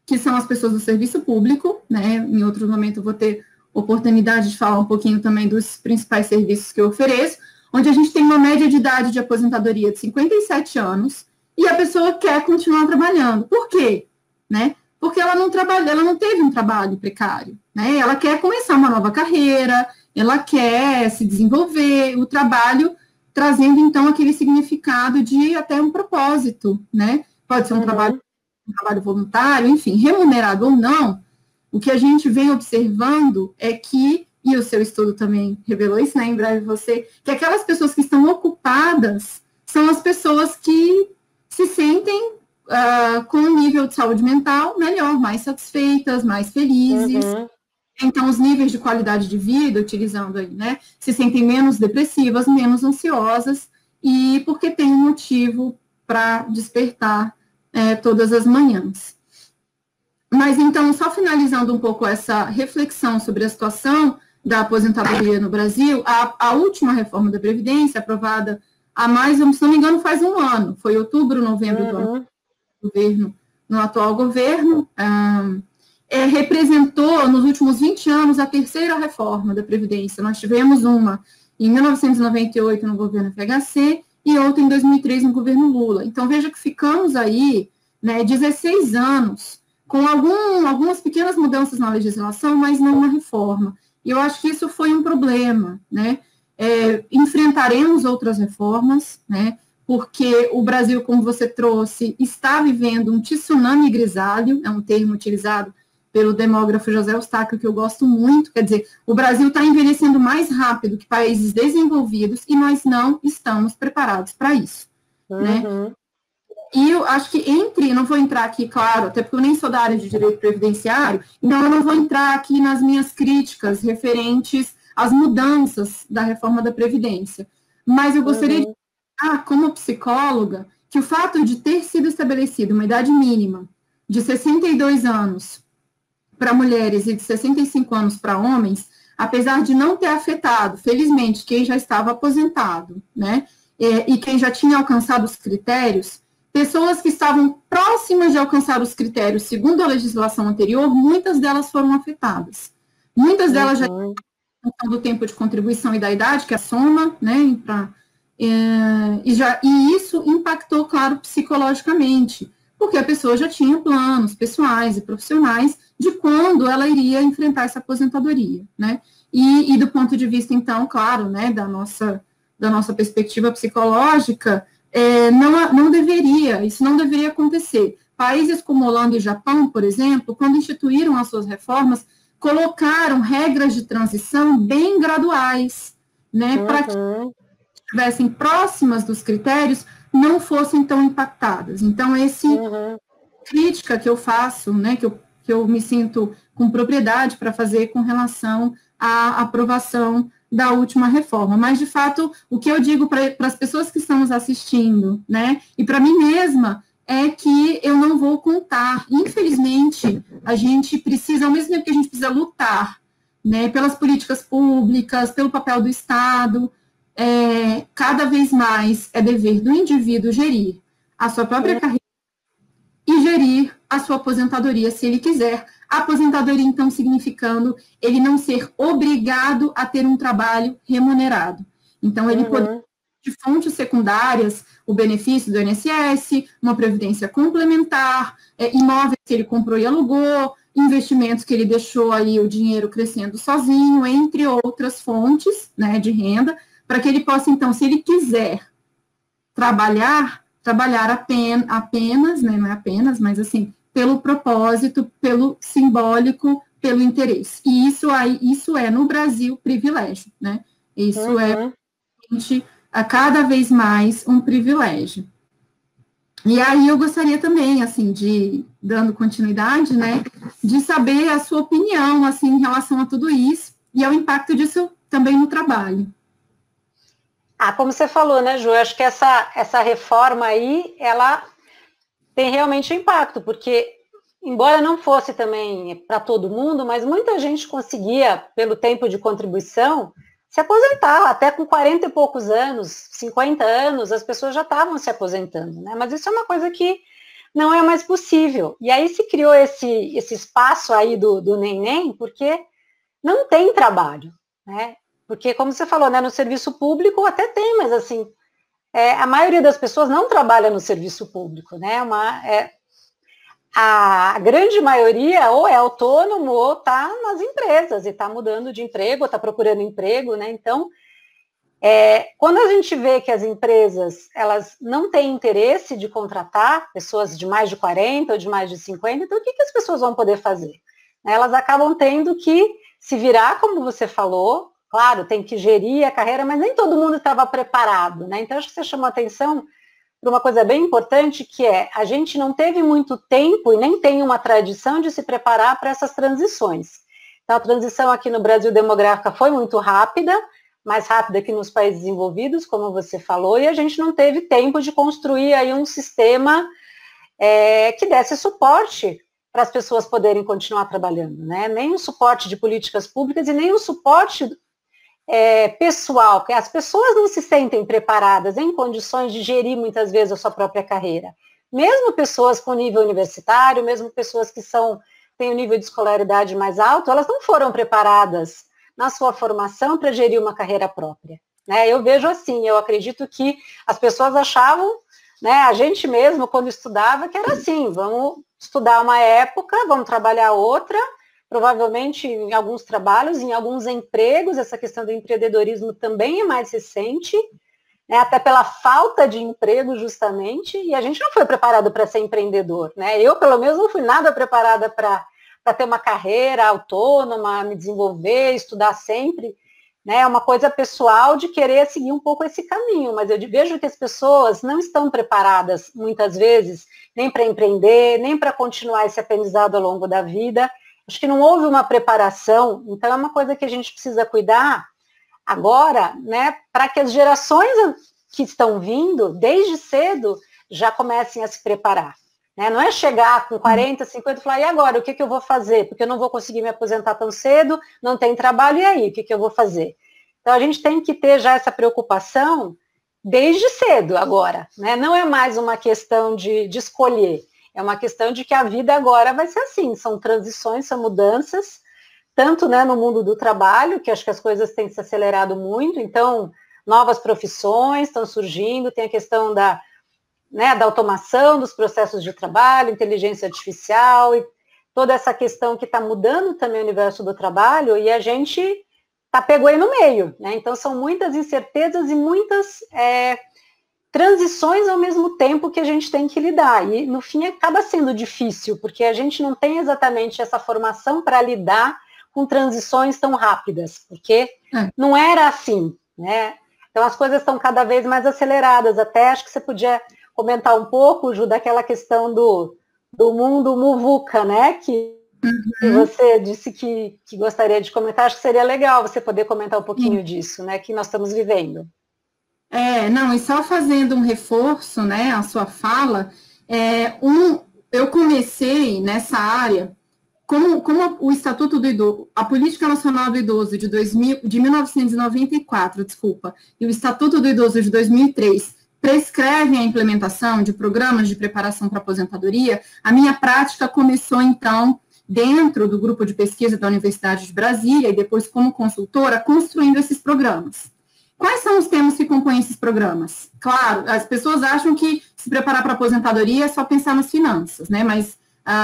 que são as pessoas do serviço público, né? Em outro momento eu vou ter oportunidade de falar um pouquinho também dos principais serviços que eu ofereço, onde a gente tem uma média de idade de aposentadoria de 57 anos, e a pessoa quer continuar trabalhando. Por quê? Né? Porque ela não teve um trabalho precário, né? Ela quer começar uma nova carreira, ela quer se desenvolver, o trabalho trazendo, então, aquele significado de até um propósito, né? Pode ser um trabalho voluntário, enfim, remunerado ou não. O que a gente vem observando é que, e o seu estudo também revelou isso, né, em breve que aquelas pessoas que estão ocupadas são as pessoas que se sentem com um nível de saúde mental melhor, mais satisfeitas, mais felizes. Então, os níveis de qualidade de vida, utilizando aí, né, se sentem menos depressivas, menos ansiosas, e porque tem um motivo para despertar todas as manhãs. Mas, então, só finalizando um pouco essa reflexão sobre a situação da aposentadoria no Brasil, a última reforma da Previdência, aprovada há mais, se não me engano, faz um ano, foi outubro, novembro do ano governo, no atual governo, representou, nos últimos 20 anos, a terceira reforma da Previdência. Nós tivemos uma em 1998 no governo FHC e outra em 2003 no governo Lula. Então, veja que ficamos aí, né, 16 anos, com algumas pequenas mudanças na legislação, mas não uma reforma. E eu acho que isso foi um problema, né? Enfrentaremos outras reformas, né? Porque o Brasil, como você trouxe, está vivendo um tsunami grisalho, é um termo utilizado pelo demógrafo José Eustáquio, que eu gosto muito, quer dizer, o Brasil está envelhecendo mais rápido que países desenvolvidos e nós não estamos preparados para isso, né? E eu acho que não vou entrar aqui, claro, até porque eu nem sou da área de direito previdenciário, então eu não vou entrar aqui nas minhas críticas referentes às mudanças da reforma da Previdência, mas eu gostaria de como psicóloga, que o fato de ter sido estabelecida uma idade mínima de 62 anos para mulheres e de 65 anos para homens, apesar de não ter afetado, felizmente, quem já estava aposentado, né, e quem já tinha alcançado os critérios, pessoas que estavam próximas de alcançar os critérios segundo a legislação anterior, muitas delas foram afetadas. Muitas delas já do tempo de contribuição e da idade, que é a soma, né, e isso impactou, claro, psicologicamente, porque a pessoa já tinha planos pessoais e profissionais de quando ela iria enfrentar essa aposentadoria, né? E do ponto de vista, então, claro, né, da nossa perspectiva psicológica, isso não deveria acontecer. Países como Holanda e Japão, por exemplo, quando instituíram as suas reformas, colocaram regras de transição bem graduais, né, para que estivessem próximas dos critérios, não fossem tão impactadas. Então, crítica que eu faço, né, que eu me sinto com propriedade para fazer com relação à aprovação da última reforma. Mas, de fato, o que eu digo para as pessoas que estão nos assistindo, né, e para mim mesma, é que eu não vou contar. Infelizmente, a gente precisa, ao mesmo tempo que a gente precisa lutar, né, pelas políticas públicas, pelo papel do Estado, cada vez mais é dever do indivíduo gerir a sua própria carreira e gerir a sua aposentadoria, se ele quiser. A aposentadoria, então, significando ele não ser obrigado a ter um trabalho remunerado. Então, ele poder, de fontes secundárias, o benefício do INSS, uma previdência complementar, imóveis que ele comprou e alugou, investimentos que ele deixou aí o dinheiro crescendo sozinho, entre outras fontes, né, de renda, para que ele possa, então, se ele quiser trabalhar apenas, né, não é apenas, mas assim, pelo propósito, pelo simbólico, pelo interesse. E isso é, no Brasil, privilégio, né? Isso é, a cada vez mais, um privilégio. E aí eu gostaria também, assim, dando continuidade, né, de saber a sua opinião, assim, em relação a tudo isso, e ao impacto disso também no trabalho. Como você falou, né, Ju, eu acho que essa reforma aí, ela tem realmente impacto, porque, embora não fosse também para todo mundo, mas muita gente conseguia, pelo tempo de contribuição, se aposentar, até com 40 e poucos anos, 50 anos, as pessoas já estavam se aposentando, né, mas isso é uma coisa que não é mais possível. E aí se criou esse espaço aí do neném, porque não tem trabalho, né? Porque, como você falou, né, no serviço público até tem, mas assim, a maioria das pessoas não trabalha no serviço público, né? A grande maioria ou é autônomo ou está nas empresas e está mudando de emprego, ou está procurando emprego, né? Então, quando a gente vê que as empresas, elas não têm interesse de contratar pessoas de mais de 40 ou de mais de 50, então o que as pessoas vão poder fazer? Elas acabam tendo que se virar, como você falou. Claro, tem que gerir a carreira, mas nem todo mundo estava preparado, né? Então, acho que você chamou a atenção para uma coisa bem importante, que a gente não teve muito tempo e nem tem uma tradição de se preparar para essas transições. Então, a transição aqui no Brasil demográfica foi muito rápida, mais rápida que nos países desenvolvidos, como você falou, e a gente não teve tempo de construir aí um sistema que desse suporte para as pessoas poderem continuar trabalhando, né? Nem um suporte de políticas públicas e nem um suporte pessoal, porque as pessoas não se sentem preparadas em condições de gerir muitas vezes a sua própria carreira. Mesmo pessoas com nível universitário, mesmo pessoas que têm um nível de escolaridade mais alto, elas não foram preparadas na sua formação para gerir uma carreira própria, né? Eu vejo assim, eu acredito que as pessoas achavam, né, a gente mesmo, quando estudava, que era assim, vamos estudar uma época, vamos trabalhar outra. Provavelmente em alguns trabalhos, em alguns empregos, essa questão do empreendedorismo também é mais recente, né, até pela falta de emprego justamente, e a gente não foi preparado para ser empreendedor, né? Eu, pelo menos, não fui nada preparada para ter uma carreira autônoma, me desenvolver, estudar sempre, né? É uma coisa pessoal de querer seguir um pouco esse caminho, mas eu vejo que as pessoas não estão preparadas, muitas vezes, nem para empreender, nem para continuar esse aprendizado ao longo da vida. Acho que não houve uma preparação, então é uma coisa que a gente precisa cuidar agora, né, para que as gerações que estão vindo, desde cedo, já comecem a se preparar. Né? Não é chegar com 40, 50 e falar, e agora, o que eu vou fazer? Porque eu não vou conseguir me aposentar tão cedo, não tem trabalho, e aí, o que eu vou fazer? Então, a gente tem que ter já essa preocupação desde cedo agora. Né? Não é mais uma questão de escolher. É uma questão de que a vida agora vai ser assim, são transições, são mudanças, tanto, né, no mundo do trabalho, que acho que as coisas têm se acelerado muito, então, novas profissões estão surgindo, tem a questão da automação dos processos de trabalho, inteligência artificial, e toda essa questão que está mudando também o universo do trabalho, e a gente pegou aí no meio, né? Então, são muitas incertezas e muitas transições ao mesmo tempo que a gente tem que lidar. E, no fim, acaba sendo difícil, porque a gente não tem exatamente essa formação para lidar com transições tão rápidas, porque não era assim, né? Então as coisas estão cada vez mais aceleradas. Até acho que você podia comentar um pouco, Ju, daquela questão do mundo muvuca, né? Que você disse que gostaria de comentar. Acho que seria legal você poder comentar um pouquinho disso, né? Que nós estamos vivendo. Não, e só fazendo um reforço, né, a sua fala, eu comecei nessa área, como o Estatuto do Idoso, a Política Nacional do Idoso de 1994, desculpa, e o Estatuto do Idoso de 2003 prescrevem a implementação de programas de preparação para aposentadoria, a minha prática começou, então, dentro do grupo de pesquisa da Universidade de Brasília, e depois como consultora, construindo esses programas. Quais são os temas que compõem esses programas? Claro, as pessoas acham que se preparar para a aposentadoria é só pensar nas finanças, né? Mas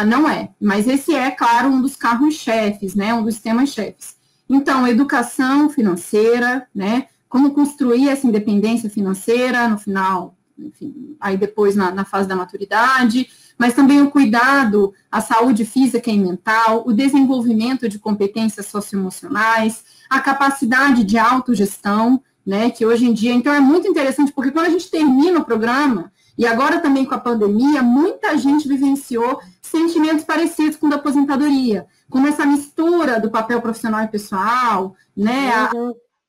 não é. Mas esse é, claro, um dos carros-chefes, né? Um dos temas-chefes. Então, educação financeira, né? Como construir essa independência financeira no final, enfim, aí depois na fase da maturidade, mas também o cuidado, a saúde física e mental, o desenvolvimento de competências socioemocionais, a capacidade de autogestão, né, que hoje em dia, então é muito interessante, porque quando a gente termina o programa, e agora também com a pandemia, muita gente vivenciou sentimentos parecidos com o da aposentadoria, como essa mistura do papel profissional e pessoal, né,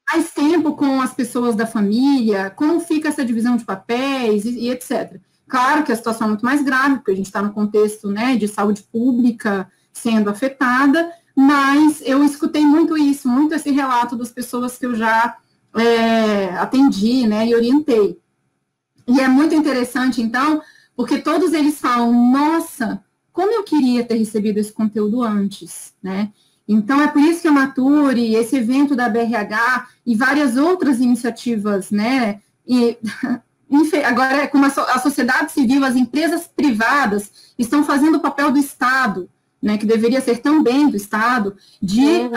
mais tempo com as pessoas da família, como fica essa divisão de papéis e etc. Claro que a situação é muito mais grave, porque a gente está no contexto, né, de saúde pública sendo afetada, mas eu escutei muito isso, muito esse relato das pessoas que eu já atendi, né, e orientei. E é muito interessante, então, porque todos eles falam, nossa, como eu queria ter recebido esse conteúdo antes, né? Então, é por isso que a Mature, esse evento da BRH e várias outras iniciativas, né, e agora, como a sociedade civil, as empresas privadas estão fazendo o papel do Estado, né, que deveria ser também do Estado, de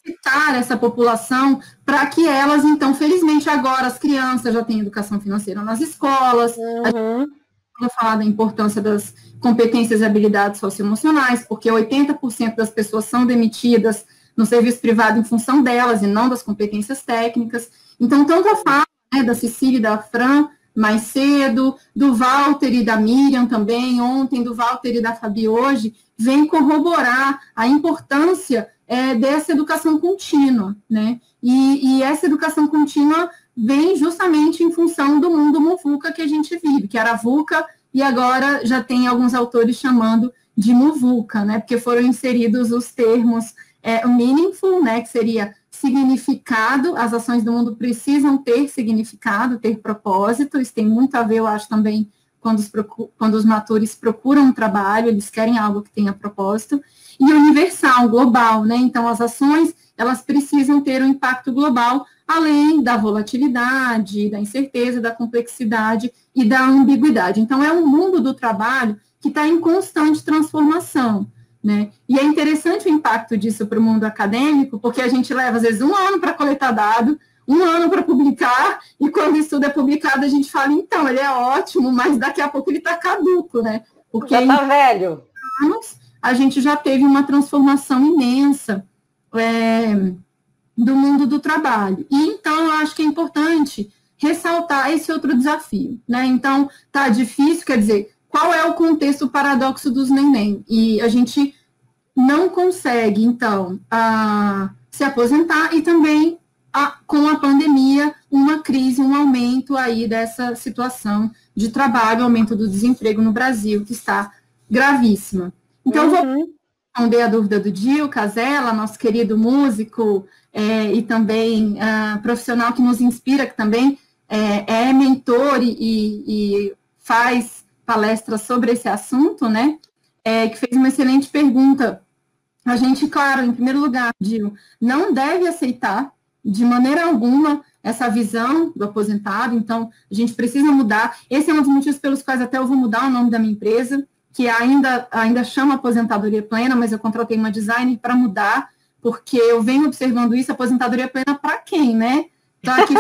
capacitar essa população para que elas, então, felizmente agora as crianças já têm educação financeira nas escolas, a gente vai falar da importância das competências e habilidades socioemocionais, porque 80% das pessoas são demitidas no serviço privado em função delas e não das competências técnicas. Então, tanto a fala, né, da Cecília e da Fran mais cedo, do Walter e da Miriam também, ontem, do Walter e da Fabi hoje, vem corroborar a importância dessa educação contínua, né? E essa educação contínua vem justamente em função do mundo muvuca que a gente vive, que era VUCA, e agora já tem alguns autores chamando de muvuca, né? Porque foram inseridos os termos meaningful, né? Que seria significado, as ações do mundo precisam ter significado, ter propósito, isso tem muito a ver, eu acho, também, quando os matures procuram um trabalho, eles querem algo que tenha propósito, e universal, global, né? Então, as ações, elas precisam ter um impacto global, além da volatilidade, da incerteza, da complexidade e da ambiguidade. Então, é um mundo do trabalho que está em constante transformação, né? E é interessante o impacto disso para o mundo acadêmico, porque a gente leva, às vezes, 1 ano para coletar dado, 1 ano para publicar, e quando isso tudo é publicado, a gente fala, então, ele é ótimo, mas daqui a pouco ele está caduco, né? Porque já está velho. Anos, a gente já teve uma transformação imensa do mundo do trabalho. E, então, eu acho que é importante ressaltar esse outro desafio, né? Então, tá difícil, quer dizer, qual é o contexto paradoxo dos neném? E a gente não consegue, então, se aposentar e também, com a pandemia, uma crise, um aumento aí dessa situação de trabalho, aumento do desemprego no Brasil, que está gravíssima. Então, eu vou responder a dúvida do Gil Casella, nosso querido músico e também profissional que nos inspira, que também é mentor e faz palestras sobre esse assunto, né, que fez uma excelente pergunta. A gente, claro, em primeiro lugar, Gil, não deve aceitar de maneira alguma essa visão do aposentado, então a gente precisa mudar. Esse é um dos motivos pelos quais até eu vou mudar o nome da minha empresa, que ainda chama Aposentadoria Plena, mas eu contratei uma designer para mudar, porque eu venho observando isso, aposentadoria plena para quem, né? Então, aqui,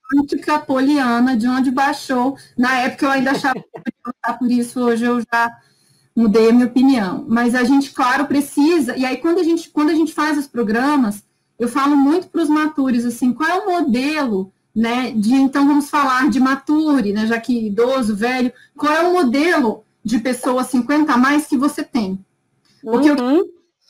política poliana, de onde baixou. Na época eu ainda achava que eu ia por isso, hoje eu já mudei a minha opinião. Mas a gente, claro, precisa, e aí quando a gente faz os programas, eu falo muito para os matures, assim, qual é o modelo, né, então vamos falar de mature, né, já que idoso, velho, qual é o modelo de pessoa 50 a mais que você tem? Porque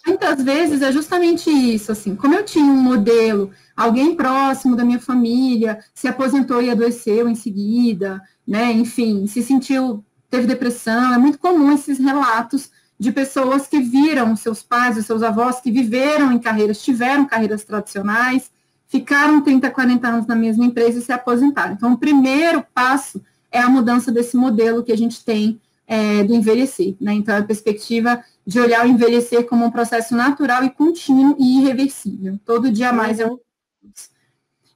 muitas vezes é justamente isso, assim, como eu tinha um modelo, alguém próximo da minha família se aposentou e adoeceu em seguida, né, enfim, se sentiu, teve depressão, é muito comum esses relatos de pessoas que viram seus pais, os seus avós, que viveram em carreiras, tiveram carreiras tradicionais, ficaram 30, 40 anos na mesma empresa e se aposentaram. Então, o primeiro passo é a mudança desse modelo que a gente tem do envelhecer, né? Então, a perspectiva de olhar o envelhecer como um processo natural e contínuo e irreversível. Todo dia mais é um...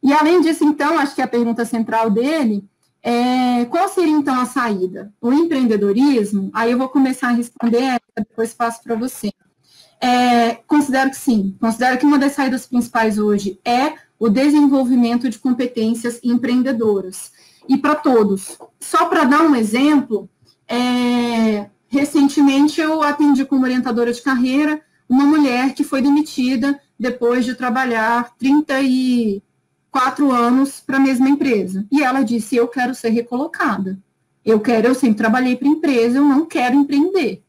E, além disso, então, acho que a pergunta central dele qual seria, então, a saída? O empreendedorismo? Aí eu vou começar a responder, depois passo para você. Considero que sim. Considero que uma das saídas principais hoje é o desenvolvimento de competências empreendedoras. E para todos. Só para dar um exemplo, recentemente eu atendi como orientadora de carreira uma mulher que foi demitida depois de trabalhar 34 anos para a mesma empresa. E ela disse, eu quero ser recolocada. Eu sempre trabalhei para empresa, eu não quero empreender.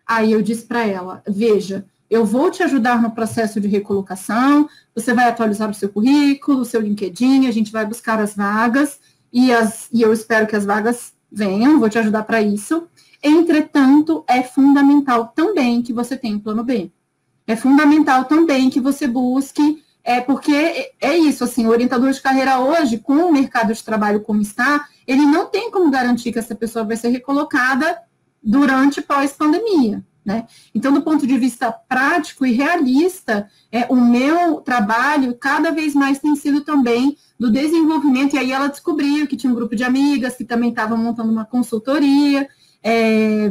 Aí eu disse para ela, veja, eu vou te ajudar no processo de recolocação, você vai atualizar o seu currículo, o seu LinkedIn, a gente vai buscar as vagas, e eu espero que as vagas venham, vou te ajudar para isso. Entretanto, é fundamental também que você tenha um plano B. É fundamental também que você busque, porque é isso, assim, o orientador de carreira hoje, com o mercado de trabalho como está, ele não tem como garantir que essa pessoa vai ser recolocada durante pós-pandemia, né? Então, do ponto de vista prático e realista, o meu trabalho cada vez mais tem sido também do desenvolvimento, e aí ela descobriu que tinha um grupo de amigas que também estavam montando uma consultoria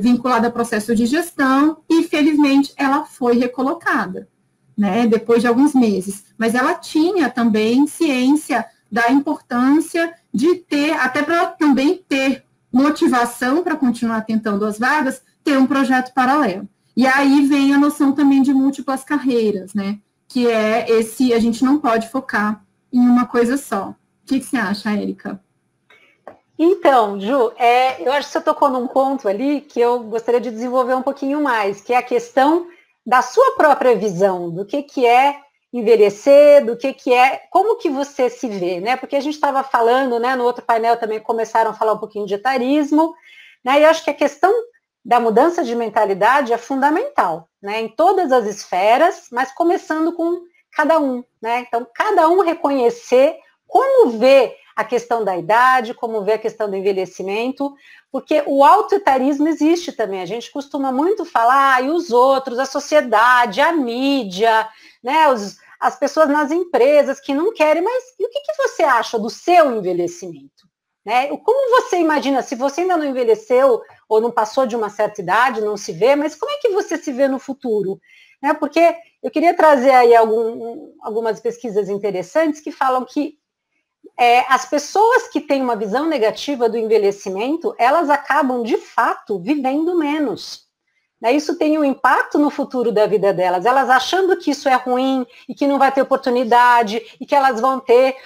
vinculada a processo de gestão, e felizmente ela foi recolocada, né, depois de alguns meses. Mas ela tinha também ciência da importância de ter, até para também ter motivação para continuar tentando as vagas, ter um projeto paralelo. E aí vem a noção também de múltiplas carreiras, né, que a gente não pode focar em uma coisa só. O que você acha, Érica? Então, Ju, eu acho que você tocou num ponto ali que eu gostaria de desenvolver um pouquinho mais, que é a questão da sua própria visão, do que é envelhecer, do que é, como que você se vê, né? Porque a gente estava falando, né, no outro painel também começaram a falar um pouquinho de etarismo, né? E eu acho que a questão da mudança de mentalidade é fundamental, né? Em todas as esferas, mas começando com cada um, né? Então, cada um reconhecer como vê a questão da idade, como vê a questão do envelhecimento, porque o autoritarismo existe também. A gente costuma muito falar, e os outros, a sociedade, a mídia, né, as pessoas nas empresas que não querem, mas e o que você acha do seu envelhecimento? Né? Como você imagina, se você ainda não envelheceu ou não passou de uma certa idade, não se vê, mas como é que você se vê no futuro? Né? Porque eu queria trazer aí algumas pesquisas interessantes que falam que as pessoas que têm uma visão negativa do envelhecimento, elas acabam, de fato, vivendo menos. Né? Isso tem um impacto no futuro da vida delas. Elas achando que isso é ruim e que não vai ter oportunidade e que elas vão ter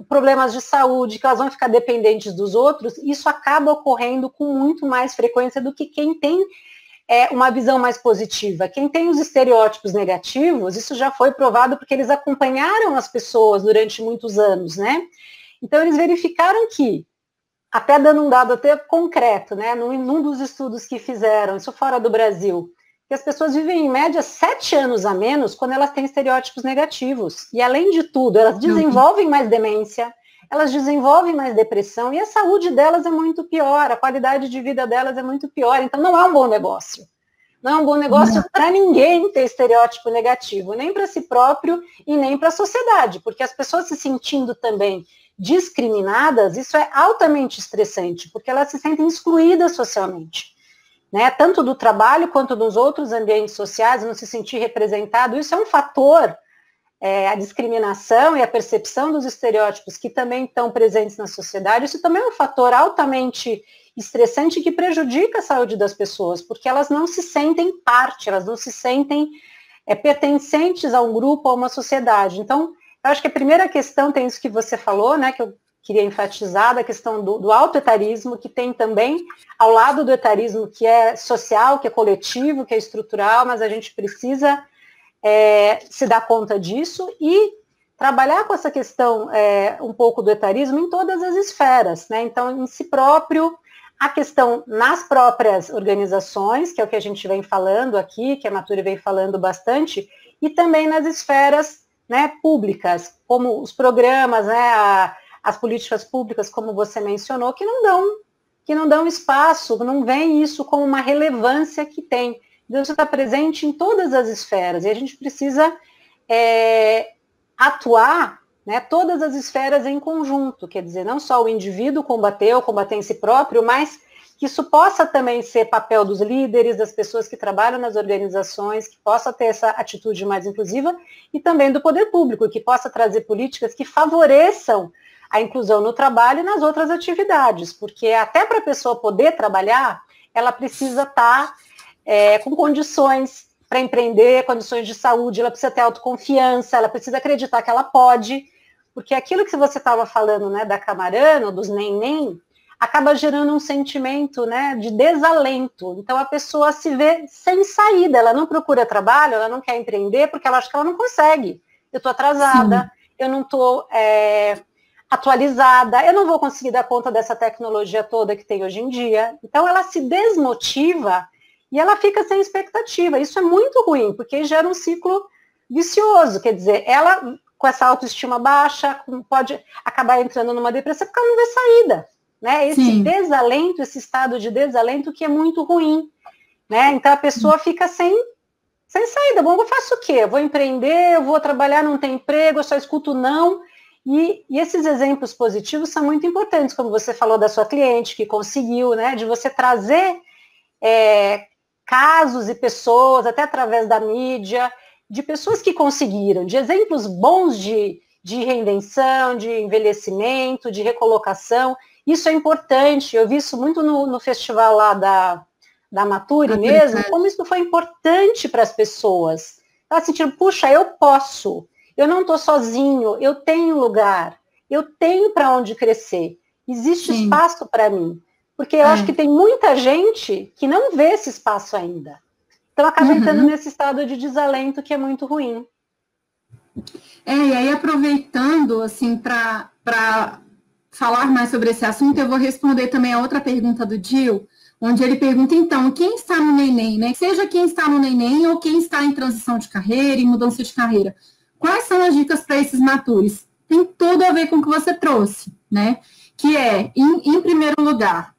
problemas de saúde, que elas vão ficar dependentes dos outros, isso acaba ocorrendo com muito mais frequência do que quem tem uma visão mais positiva. Quem tem os estereótipos negativos, isso já foi provado porque eles acompanharam as pessoas durante muitos anos, né? Então, eles verificaram que, até dando um dado até concreto, né, num dos estudos que fizeram, isso fora do Brasil, que as pessoas vivem, em média, 7 anos a menos quando elas têm estereótipos negativos. E, além de tudo, elas desenvolvem mais demência, elas desenvolvem mais depressão e a saúde delas é muito pior, a qualidade de vida delas é muito pior. Então, não é um bom negócio. Não é um bom negócio para ninguém ter estereótipo negativo, nem para si próprio e nem para a sociedade, porque as pessoas se sentindo também discriminadas, isso é altamente estressante, porque elas se sentem excluídas socialmente. Né? Tanto do trabalho quanto dos outros ambientes sociais, não se sentir representado, isso é um fator. A discriminação e a percepção dos estereótipos que também estão presentes na sociedade, isso também é um fator altamente estressante que prejudica a saúde das pessoas, porque elas não se sentem parte, elas não se sentem pertencentes a um grupo, a uma sociedade. Então, eu acho que a primeira questão tem isso que você falou, né, que eu queria enfatizar, da questão do autoritarismo, que tem também, ao lado do etarismo, que é social, que é coletivo, que é estrutural, mas a gente precisa se dar conta disso e trabalhar com essa questão um pouco do etarismo em todas as esferas, né? Então, em si próprio, a questão nas próprias organizações, que é o que a gente vem falando aqui, que a Maturi vem falando bastante, e também nas esferas, né, públicas, como os programas, né, as políticas públicas, como você mencionou, que não dão espaço, não veem isso como uma relevância que tem. Deus está presente em todas as esferas, e a gente precisa atuar, né, todas as esferas em conjunto, quer dizer, não só o indivíduo combater em si próprio, mas que isso possa também ser papel dos líderes, das pessoas que trabalham nas organizações, que possa ter essa atitude mais inclusiva, e também do poder público, que possa trazer políticas que favoreçam a inclusão no trabalho e nas outras atividades, porque até para a pessoa poder trabalhar, ela precisa estar com condições para empreender, condições de saúde, ela precisa ter autoconfiança, ela precisa acreditar que ela pode, porque aquilo que você estava falando, né, da Camarano, dos nem, acaba gerando um sentimento, né, de desalento. Então a pessoa se vê sem saída, ela não procura trabalho, ela não quer empreender, porque ela acha que ela não consegue. Eu estou atrasada, eu não estou atualizada, eu não vou conseguir dar conta dessa tecnologia toda que tem hoje em dia. Então ela se desmotiva e ela fica sem expectativa. Isso é muito ruim, porque gera um ciclo vicioso. Quer dizer, ela, com essa autoestima baixa, pode acabar entrando numa depressão porque ela não vê saída. Né? Esse desalento, esse estado de desalento que é muito ruim. Né? Então a pessoa fica sem saída. Bom, eu faço o quê? Eu vou empreender, eu vou trabalhar, não tem emprego, eu só escuto não. E esses exemplos positivos são muito importantes, como você falou da sua cliente que conseguiu, né? De você trazer casos e pessoas, até através da mídia, de pessoas que conseguiram, de exemplos bons de reinvenção, de envelhecimento, de recolocação. Isso é importante. Eu vi isso muito no festival lá da Maturi mesmo, como isso foi importante para as pessoas. Elas sentiram, puxa, eu posso, eu não estou sozinho, eu tenho lugar, eu tenho para onde crescer, existe espaço para mim. Porque eu acho que tem muita gente que não vê esse espaço ainda. Então acaba entrando nesse estado de desalento que é muito ruim. E aí aproveitando, assim, para falar mais sobre esse assunto, eu vou responder também a outra pergunta do Gil, onde ele pergunta, então, quem está no neném, né? Seja quem está no neném ou quem está em transição de carreira, em mudança de carreira. Quais são as dicas para esses matures? Tem tudo a ver com o que você trouxe, né? Que é, em primeiro lugar,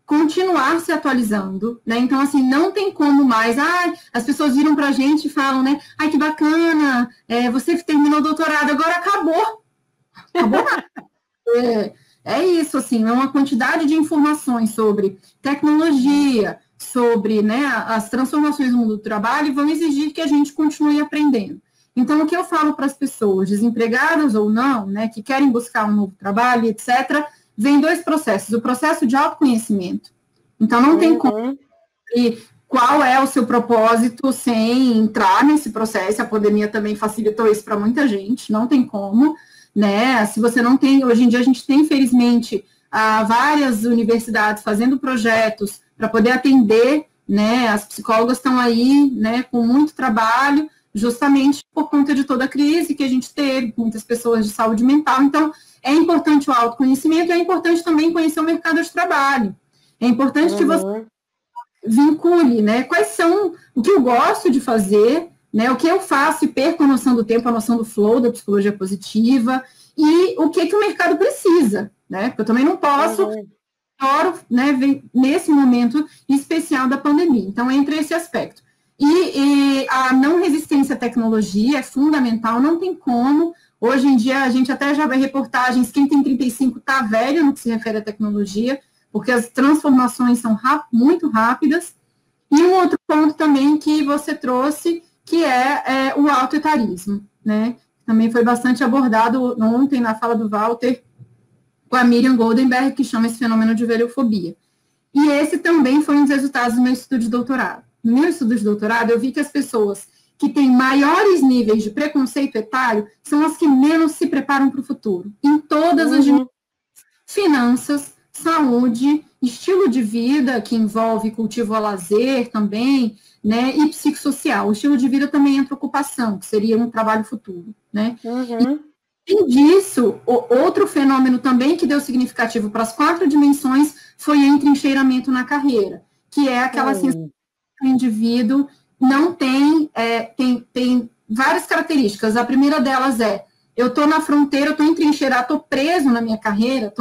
continuar se atualizando, né? Então, assim, não tem como mais, as pessoas viram pra gente e falam, né? Ai, que bacana, você terminou o doutorado, agora acabou. Acabou nada. É isso, assim, é uma quantidade de informações sobre tecnologia, sobre, né, as transformações no mundo do trabalho, e vão exigir que a gente continue aprendendo. Então, o que eu falo para as pessoas, desempregadas ou não, né, que querem buscar um novo trabalho, etc., vem dois processos. O processo de autoconhecimento. Então, não tem como. E qual é o seu propósito sem entrar nesse processo? A pandemia também facilitou isso para muita gente. Não tem como, né? Se você não tem... Hoje em dia, a gente tem, infelizmente, várias universidades fazendo projetos para poder atender, né? As psicólogas estão aí, né, com muito trabalho, justamente por conta de toda a crise que a gente teve, muitas pessoas de saúde mental. Então, é importante o autoconhecimento, é importante também conhecer o mercado de trabalho. É importante que você vincule, né, quais são, o que eu gosto de fazer, né, o que eu faço e perco a noção do tempo, a noção do flow, da psicologia positiva, e o que o mercado precisa, né, porque eu também não posso, né, nesse momento especial da pandemia. Então, entre esse aspecto. E a não resistência à tecnologia é fundamental, não tem como. Hoje em dia, a gente até já vê reportagens, quem tem 35 está velho no que se refere à tecnologia, porque as transformações são muito rápidas. E um outro ponto também que você trouxe, que é o autoritarismo, né? Também foi bastante abordado ontem na fala do Walter, com a Miriam Goldenberg, que chama esse fenômeno de velhofobia. E esse também foi um dos resultados do meu estudo de doutorado. No meu estudo de doutorado, eu vi que as pessoas que têm maiores níveis de preconceito etário são as que menos se preparam para o futuro. Em todas as dimensões: finanças, saúde, estilo de vida, que envolve cultivo a lazer também, né, e psicossocial. O estilo de vida também entra ocupação, que seria um trabalho futuro, né? Além disso, outro fenômeno também que deu significativo para as 4 dimensões foi o entrincheiramento na carreira, que é aquela sensação que o indivíduo não tem, tem várias características. A primeira delas é: eu estou na fronteira, eu estou entrincheirado, estou preso na minha carreira,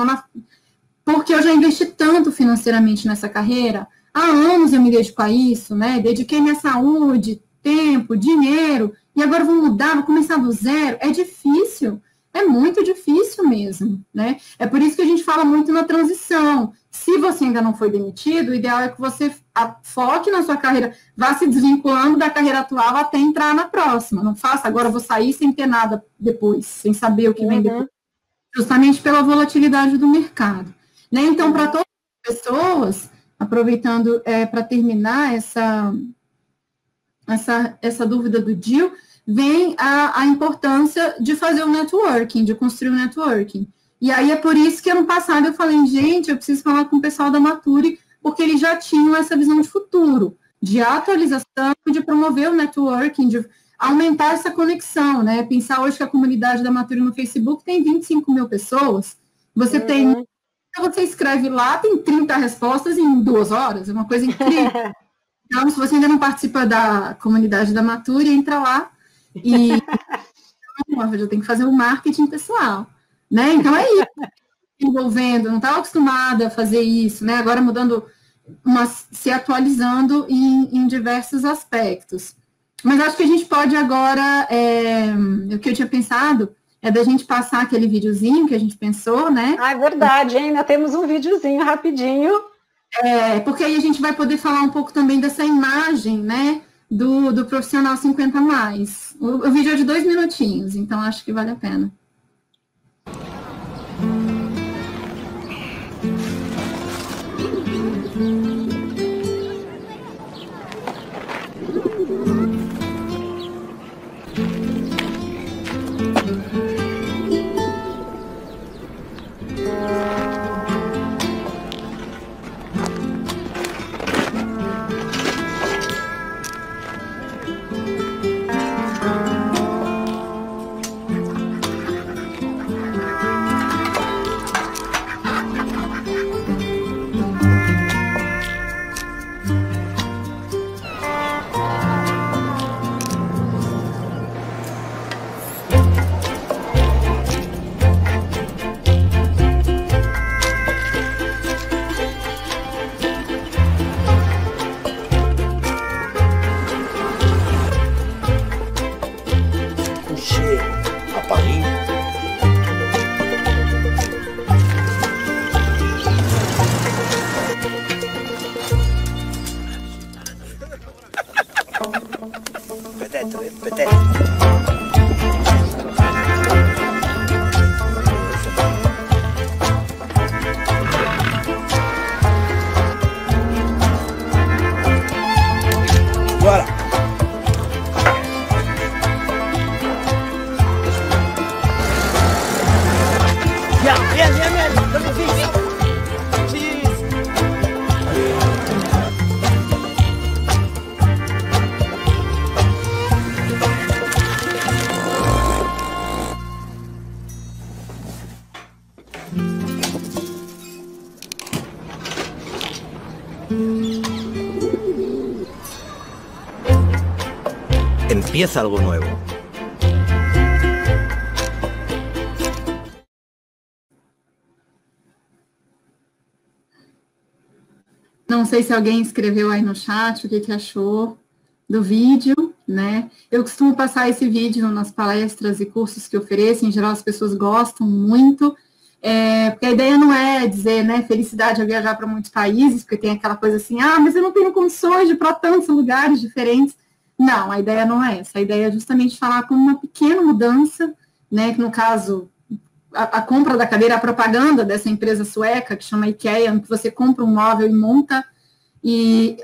porque eu já investi tanto financeiramente nessa carreira, há anos eu me dedico a isso, né? Dediquei minha saúde, tempo, dinheiro, e agora vou mudar, vou começar do zero. É difícil, é muito difícil mesmo, né? É por isso que a gente fala muito na transição. Se você ainda não foi demitido, o ideal é que você foque na sua carreira, vá se desvinculando da carreira atual até entrar na próxima. Não faça, agora eu vou sair sem ter nada depois, sem saber o que vem depois, justamente pela volatilidade do mercado. Né? Então, para todas as pessoas, aproveitando para terminar essa dúvida do Gil, vem a importância de fazer o networking, de construir o networking. E aí é por isso que ano passado eu falei, gente, eu preciso falar com o pessoal da Maturi, porque eles já tinham essa visão de futuro, de atualização, de promover o networking, de aumentar essa conexão, né? Pensar hoje que a comunidade da Maturi no Facebook tem 25 mil pessoas, você você escreve lá, tem 30 respostas em 2 horas, é uma coisa incrível. Então, se você ainda não participa da comunidade da Maturi, entra lá e eu tenho que fazer o marketing pessoal, né? Então é isso, envolvendo, não estava acostumada a fazer isso, né? Agora mudando, se atualizando em diversos aspectos. Mas acho que a gente pode agora, o que eu tinha pensado é da gente passar aquele videozinho que a gente pensou, né? Ah, é verdade, ainda temos um videozinho rapidinho. Porque aí a gente vai poder falar um pouco também dessa imagem, né, do profissional 50+. O vídeo é de 2 minutinhos, então acho que vale a pena. Empieza algo nuevo. Não sei se alguém escreveu aí no chat o que achou do vídeo, né? Eu costumo passar esse vídeo nas palestras e cursos que ofereço, em geral as pessoas gostam muito, porque a ideia não é dizer, né, felicidade é viajar para muitos países, porque tem aquela coisa assim, mas eu não tenho condições de ir para tantos lugares diferentes. Não, a ideia não é essa. A ideia é justamente falar como uma pequena mudança, né, que no caso, a compra da cadeira, a propaganda dessa empresa sueca, que chama IKEA, que você compra um móvel e monta, e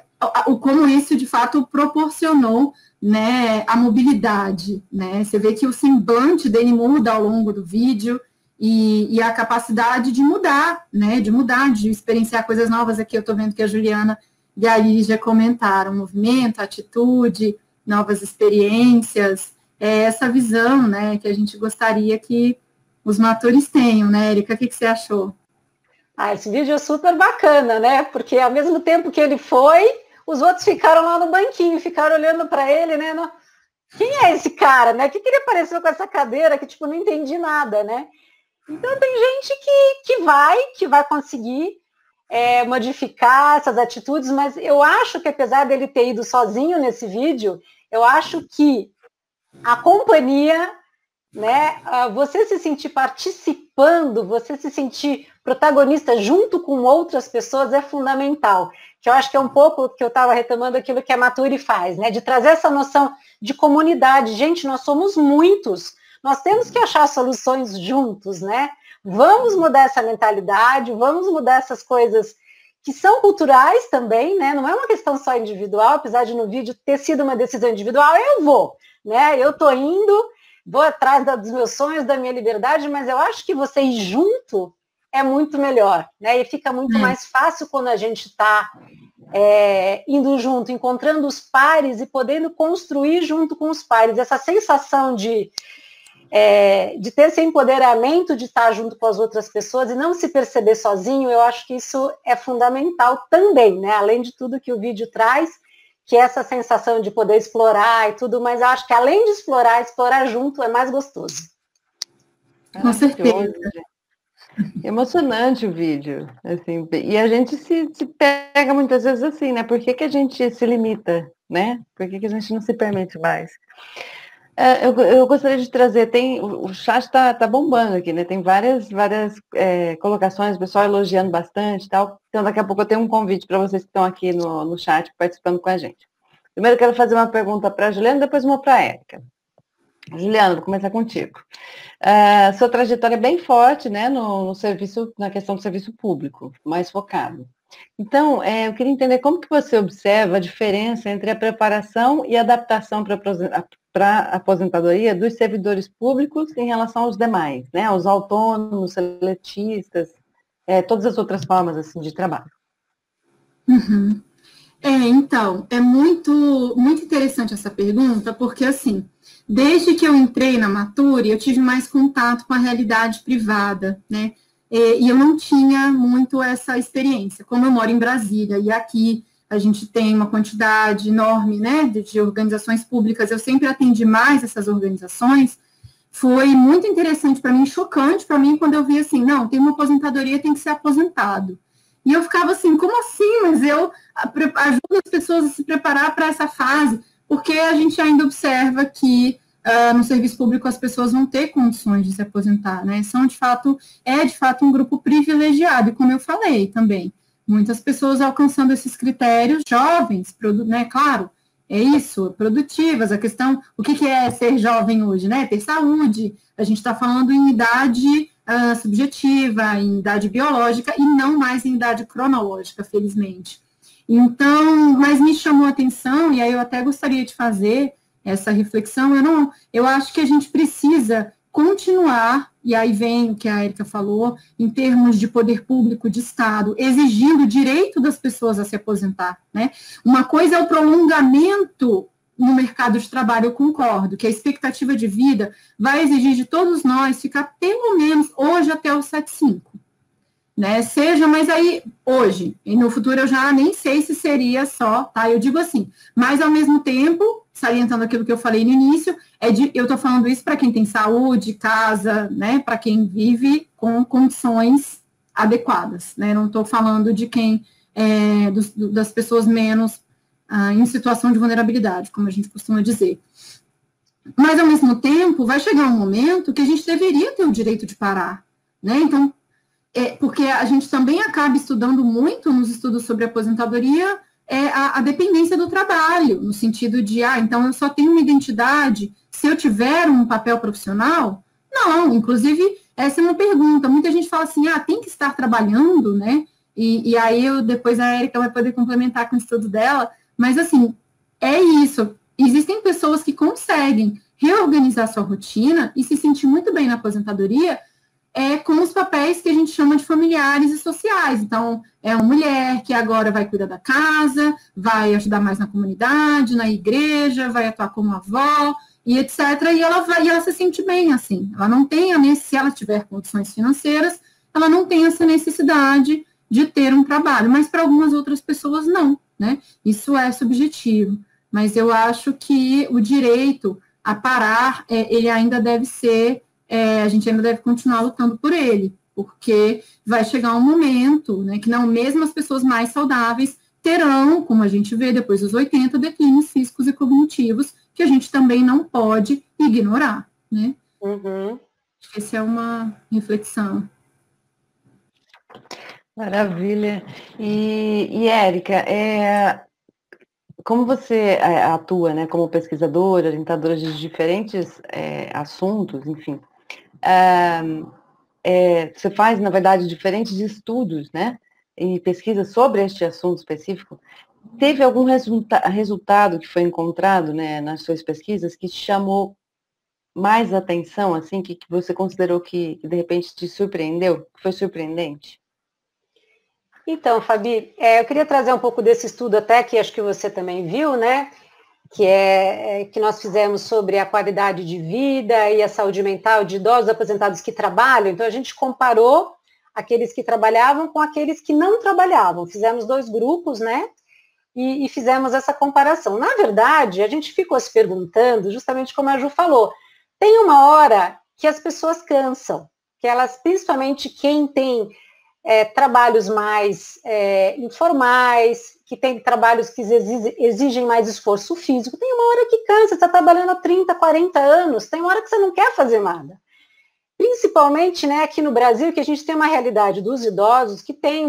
como isso, de fato, proporcionou, né, a mobilidade, né? Você vê que o semblante dele muda ao longo do vídeo, e a capacidade de mudar, né, de experienciar coisas novas. Aqui eu estou vendo que a Juliana e a Iris já comentaram, movimento, atitude, novas experiências, essa visão, né, que a gente gostaria que os matures tenham, né, Érica? O que você achou? Esse vídeo é super bacana, né, porque ao mesmo tempo que ele foi, os outros ficaram lá no banquinho, ficaram olhando para ele, né, quem é esse cara, né, que ele apareceu com essa cadeira que, tipo, não entendi nada, né? Então, tem gente que vai conseguir modificar essas atitudes, mas eu acho que, apesar dele ter ido sozinho nesse vídeo, eu acho que a companhia, né, você se sentir participando, você se sentir protagonista junto com outras pessoas é fundamental. Que eu acho que é um pouco que eu estava retomando aquilo que a Mature faz, né, de trazer essa noção de comunidade. Gente, nós somos muitos. Nós temos que achar soluções juntos, né? Vamos mudar essa mentalidade, vamos mudar essas coisas que são culturais também, né? Não é uma questão só individual, apesar de no vídeo ter sido uma decisão individual, eu vou, né? Eu tô indo, vou atrás dos meus sonhos, da minha liberdade, mas eu acho que você ir junto é muito melhor, né? E fica muito mais fácil quando a gente está indo junto, encontrando os pares e podendo construir junto com os pares. Essa sensação de ter esse empoderamento de estar junto com as outras pessoas e não se perceber sozinho, eu acho que isso é fundamental também, né? Além de tudo que o vídeo traz, que é essa sensação de poder explorar e tudo, mas eu acho que além de explorar junto é mais gostoso. Com certeza. Emocionante o vídeo, assim, e a gente se pega muitas vezes assim, né? Por que a gente se limita, né? Por que a gente não se permite mais? Eu gostaria de trazer, o chat tá bombando aqui, né? Tem várias colocações, o pessoal elogiando bastante e tal. Então, daqui a pouco eu tenho um convite para vocês que estão aqui no chat participando com a gente. Primeiro, eu quero fazer uma pergunta para a Juliana, depois uma para a Érica. Juliana, vou começar contigo. Sua trajetória é bem forte, né? Na questão do serviço público, mais focado. Então, eu queria entender como que você observa a diferença entre a preparação e a adaptação para a aposentadoria dos servidores públicos em relação aos demais, né? Aos autônomos, seletistas, todas as outras formas assim, de trabalho. Uhum. Então, é muito, muito interessante essa pergunta, porque, assim, desde que eu entrei na Mature, eu tive mais contato com a realidade privada, né? E eu não tinha muito essa experiência. Como eu moro em Brasília, e aqui a gente tem uma quantidade enorme, né, de organizações públicas, eu sempre atendi mais essas organizações, foi muito interessante para mim, chocante para mim, quando eu vi assim, não, tem uma aposentadoria, tem que ser aposentado. E eu ficava assim, como assim? Mas eu ajudo as pessoas a se preparar para essa fase, porque a gente ainda observa que no serviço público as pessoas vão ter condições de se aposentar, né? São, de fato, um grupo privilegiado, e como eu falei também, muitas pessoas alcançando esses critérios, jovens, né? Claro, é isso, produtivas, a questão, o que é ser jovem hoje, né? Ter saúde, a gente está falando em idade subjetiva, em idade biológica, e não mais em idade cronológica, felizmente. Então, mas me chamou a atenção, e aí eu até gostaria de fazer essa reflexão, eu acho que a gente precisa continuar, e aí vem o que a Érica falou, em termos de poder público, de Estado, exigindo o direito das pessoas a se aposentar, né? Uma coisa é o prolongamento no mercado de trabalho, eu concordo, que a expectativa de vida vai exigir de todos nós ficar pelo menos hoje até os 75, né? Mas aí, hoje, e no futuro eu já nem sei se seria só, tá? Eu digo assim, mas ao mesmo tempo, salientando aquilo que eu falei no início, eu estou falando isso para quem tem saúde, casa, né? Para quem vive com condições adequadas, né? Não estou falando de quem, das pessoas menos em situação de vulnerabilidade, como a gente costuma dizer. Mas, ao mesmo tempo, vai chegar um momento que a gente deveria ter o direito de parar, né? Então, porque a gente também acaba estudando muito nos estudos sobre aposentadoria a dependência do trabalho, no sentido de, então eu só tenho uma identidade se eu tiver um papel profissional? Não, inclusive, essa é uma pergunta. Muita gente fala assim, tem que estar trabalhando, né? E aí depois a Érica vai poder complementar com o estudo dela, mas assim, é isso. Existem pessoas que conseguem reorganizar sua rotina e se sentir muito bem na aposentadoria com os papéis que a gente chama de familiares e sociais. Então, é uma mulher que agora vai cuidar da casa, vai ajudar mais na comunidade, na igreja, vai atuar como avó, e etc. E ela se sente bem assim. Ela não tem, se ela tiver condições financeiras, ela não tem essa necessidade de ter um trabalho, mas para algumas outras pessoas não, né? Isso é subjetivo. Mas eu acho que o direito a parar, ele ainda deve ser, a gente ainda deve continuar lutando por ele, porque vai chegar um momento, né, que não mesmo as pessoas mais saudáveis terão, como a gente vê depois dos 80, declínios físicos e cognitivos, que a gente também não pode ignorar, né? Uhum. Acho que essa é uma reflexão. Maravilha. E Érica, como você atua, né, como pesquisadora, orientadora de diferentes assuntos, enfim, você faz, na verdade, diferentes estudos, né, e pesquisa sobre este assunto específico. Teve algum resultado que foi encontrado, né, nas suas pesquisas que te chamou mais atenção, assim, que você considerou que de repente te surpreendeu, que foi surpreendente? Então, Fabi, eu queria trazer um pouco desse estudo até que acho que você também viu, né? Que nós fizemos sobre a qualidade de vida e a saúde mental de idosos aposentados que trabalham. Então, a gente comparou aqueles que trabalhavam com aqueles que não trabalhavam. Fizemos 2 grupos, né? E fizemos essa comparação. Na verdade, a gente ficou se perguntando, justamente como a Ju falou, tem uma hora que as pessoas cansam, que elas, principalmente quem tem trabalhos mais informais, que tem trabalhos que exigem mais esforço físico, tem uma hora que cansa, você está trabalhando há 30, 40 anos, tem uma hora que você não quer fazer nada. Principalmente, né, aqui no Brasil, que a gente tem uma realidade dos idosos que tem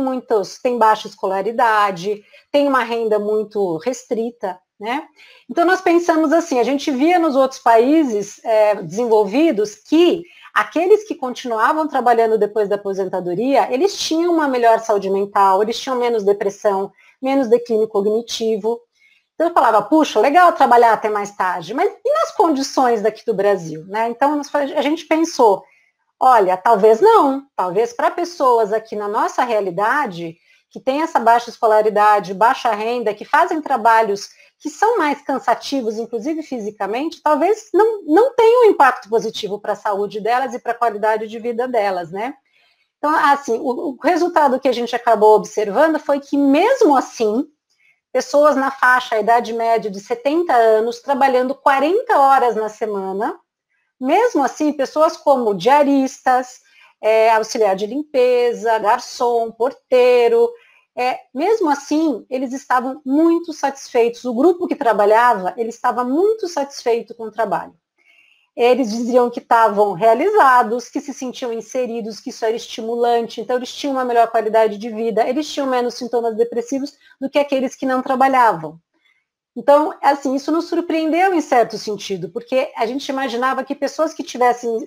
baixa escolaridade, tem uma renda muito restrita, né? Então nós pensamos assim, a gente via nos outros países desenvolvidos que aqueles que continuavam trabalhando depois da aposentadoria, eles tinham uma melhor saúde mental, eles tinham menos depressão, menos declínio cognitivo. Então eu falava, puxa, legal trabalhar até mais tarde, mas e nas condições daqui do Brasil, né? Então a gente pensou, olha, talvez não, talvez para pessoas aqui na nossa realidade, que tem essa baixa escolaridade, baixa renda, que fazem trabalhos que são mais cansativos, inclusive fisicamente, talvez não tenham um impacto positivo para a saúde delas e para a qualidade de vida delas, né? Então, assim, o resultado que a gente acabou observando foi que, mesmo assim, pessoas na faixa, a idade média de 70 anos, trabalhando 40 horas na semana, mesmo assim, pessoas como diaristas, auxiliar de limpeza, garçom, porteiro, mesmo assim, eles estavam muito satisfeitos. O grupo que trabalhava, ele estava muito satisfeito com o trabalho. Eles diziam que estavam realizados, que se sentiam inseridos, que isso era estimulante, então eles tinham uma melhor qualidade de vida, eles tinham menos sintomas depressivos do que aqueles que não trabalhavam. Então, assim, isso nos surpreendeu em certo sentido, porque a gente imaginava que pessoas que tivessem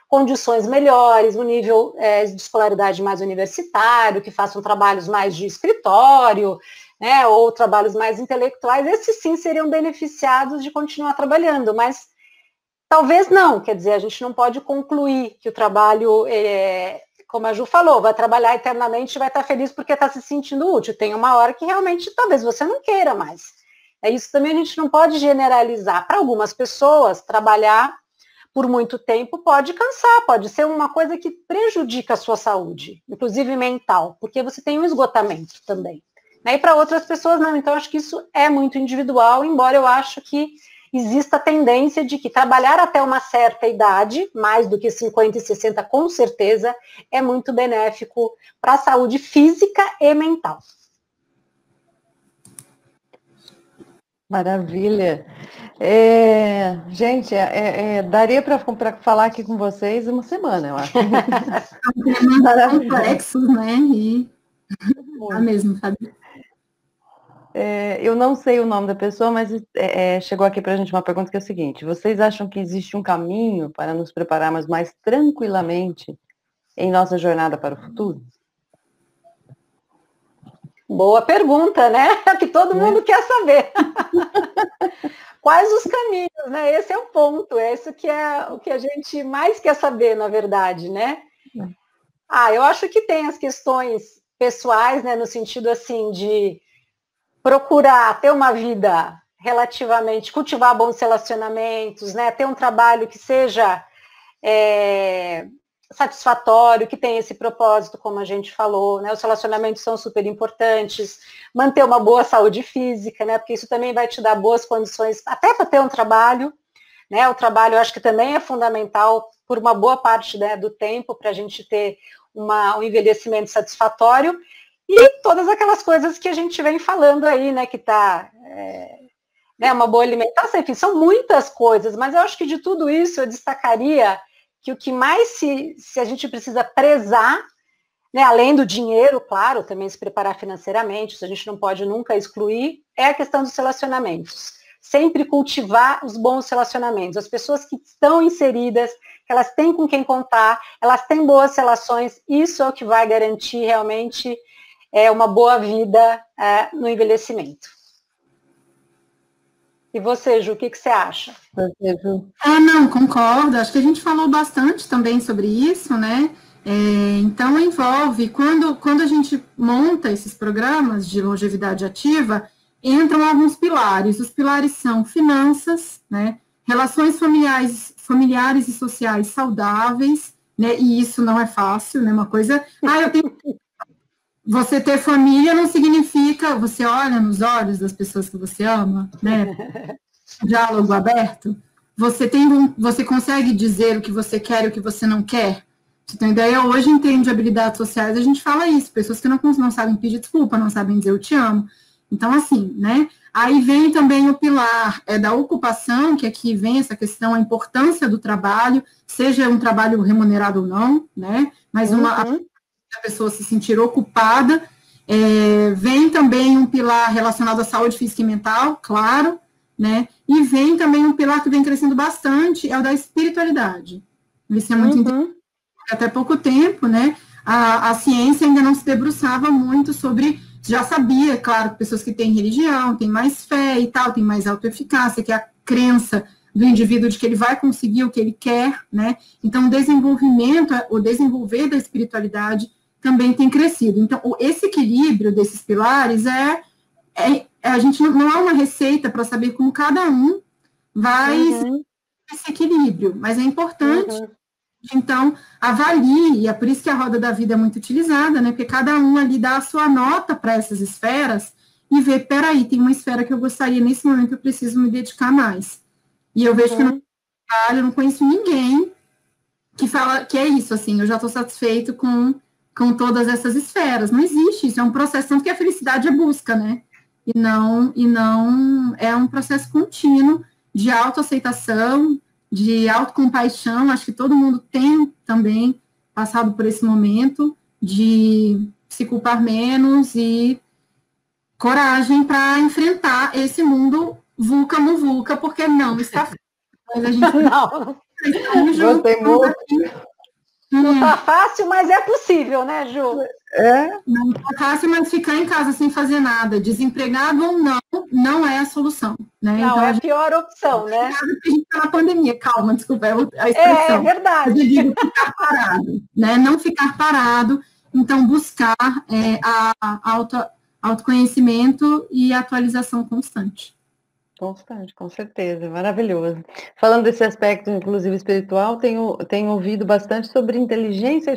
condições melhores, um nível de escolaridade mais universitário, que façam trabalhos mais de escritório, né, ou trabalhos mais intelectuais, esses sim seriam beneficiados de continuar trabalhando, mas talvez não, quer dizer, a gente não pode concluir que o trabalho, como a Ju falou, vai trabalhar eternamente e vai estar feliz porque está se sentindo útil. Tem uma hora que realmente talvez você não queira mais. Isso também a gente não pode generalizar. Para algumas pessoas, trabalhar por muito tempo pode cansar, pode ser uma coisa que prejudica a sua saúde, inclusive mental, porque você tem um esgotamento também. E para outras pessoas não, então acho que isso é muito individual, embora eu acho que exista a tendência de que trabalhar até uma certa idade, mais do que 50 e 60 com certeza, é muito benéfico para a saúde física e mental. Maravilha. Gente, daria para falar aqui com vocês uma semana, eu acho. Complexos, né? E mesmo, Fabi. Eu não sei o nome da pessoa, mas chegou aqui para a gente uma pergunta que é o seguinte: vocês acham que existe um caminho para nos prepararmos mais tranquilamente em nossa jornada para o futuro? Boa pergunta, né? Que todo mundo quer saber. Quais os caminhos, né? Esse é o ponto, isso que é o que a gente mais quer saber, na verdade, né? Eu acho que tem as questões pessoais, né? No sentido, assim, de procurar ter uma vida relativamente, cultivar bons relacionamentos, né? Ter um trabalho que seja satisfatório, que tenha esse propósito, como a gente falou, né? Os relacionamentos são super importantes, manter uma boa saúde física, né? Porque isso também vai te dar boas condições, até para ter um trabalho, né? O trabalho eu acho que também é fundamental por uma boa parte, né, do tempo para a gente ter um envelhecimento satisfatório, e todas aquelas coisas que a gente vem falando aí, né? Que tá né, uma boa alimentação, enfim, são muitas coisas, mas eu acho que de tudo isso eu destacaria que o que mais se a gente precisa prezar, né, além do dinheiro, claro, também se preparar financeiramente, isso a gente não pode nunca excluir, é a questão dos relacionamentos. Sempre cultivar os bons relacionamentos. As pessoas que estão inseridas, elas têm com quem contar, elas têm boas relações, isso é o que vai garantir realmente uma boa vida no envelhecimento. E você, Ju, o que você acha? Você, Ju? Não, concordo. Acho que a gente falou bastante também sobre isso, né? Então, envolve, quando a gente monta esses programas de longevidade ativa, entram alguns pilares. Os pilares são finanças, né? Relações familiares e sociais saudáveis, né? E isso não é fácil, né? Uma coisa... Você ter família não significa você olha nos olhos das pessoas que você ama, né? Diálogo aberto. Você consegue dizer o que você quer e o que você não quer. Você tem ideia? Hoje, em termos de habilidades sociais, a gente fala isso. Pessoas que não sabem pedir desculpa, não sabem dizer eu te amo. Então, assim, né? Aí vem também o pilar da ocupação, que aqui vem essa questão, a importância do trabalho, seja um trabalho remunerado ou não, né? Mas a pessoa se sentir ocupada. Vem também um pilar relacionado à saúde física e mental, claro, né? E vem também um pilar que vem crescendo bastante, é o da espiritualidade. Isso é muito interessante. Até pouco tempo, né? A ciência ainda não se debruçava muito sobre, já sabia, claro, pessoas que têm religião, têm mais fé e tal, têm mais autoeficácia, que é a crença do indivíduo de que ele vai conseguir o que ele quer, né? Então, o desenvolver da espiritualidade também tem crescido. Então, esse equilíbrio desses pilares a gente não há uma receita para saber como cada um vai esse equilíbrio, mas é importante. Então, avalie, e é por isso que a roda da vida é muito utilizada, né? Porque cada um ali dá a sua nota para essas esferas e vê, peraí, tem uma esfera que eu gostaria, nesse momento eu preciso me dedicar mais. E eu vejo que no trabalho eu não conheço ninguém que fala que é isso, assim, eu já estou satisfeito com todas essas esferas. Não existe isso, é um processo, tanto que a felicidade é busca, né? E não é um processo contínuo de autoaceitação, de autocompaixão. Acho que todo mundo tem também passado por esse momento de se culpar menos e coragem para enfrentar esse mundo vulca, porque não está fácil. Mas a gente não. Gostei muito. Não está fácil, mas é possível, né, Ju? Não está fácil, mas ficar em casa sem fazer nada, desempregado ou não é a solução. Né? Não, então, é a pior opção, né? A gente está na pandemia, calma, desculpa, a expressão. É verdade. Mas eu digo ficar parado, né? Não ficar parado, então buscar autoconhecimento e atualização constante. Constante, com certeza, maravilhoso. Falando desse aspecto, inclusive espiritual, tenho ouvido bastante sobre inteligência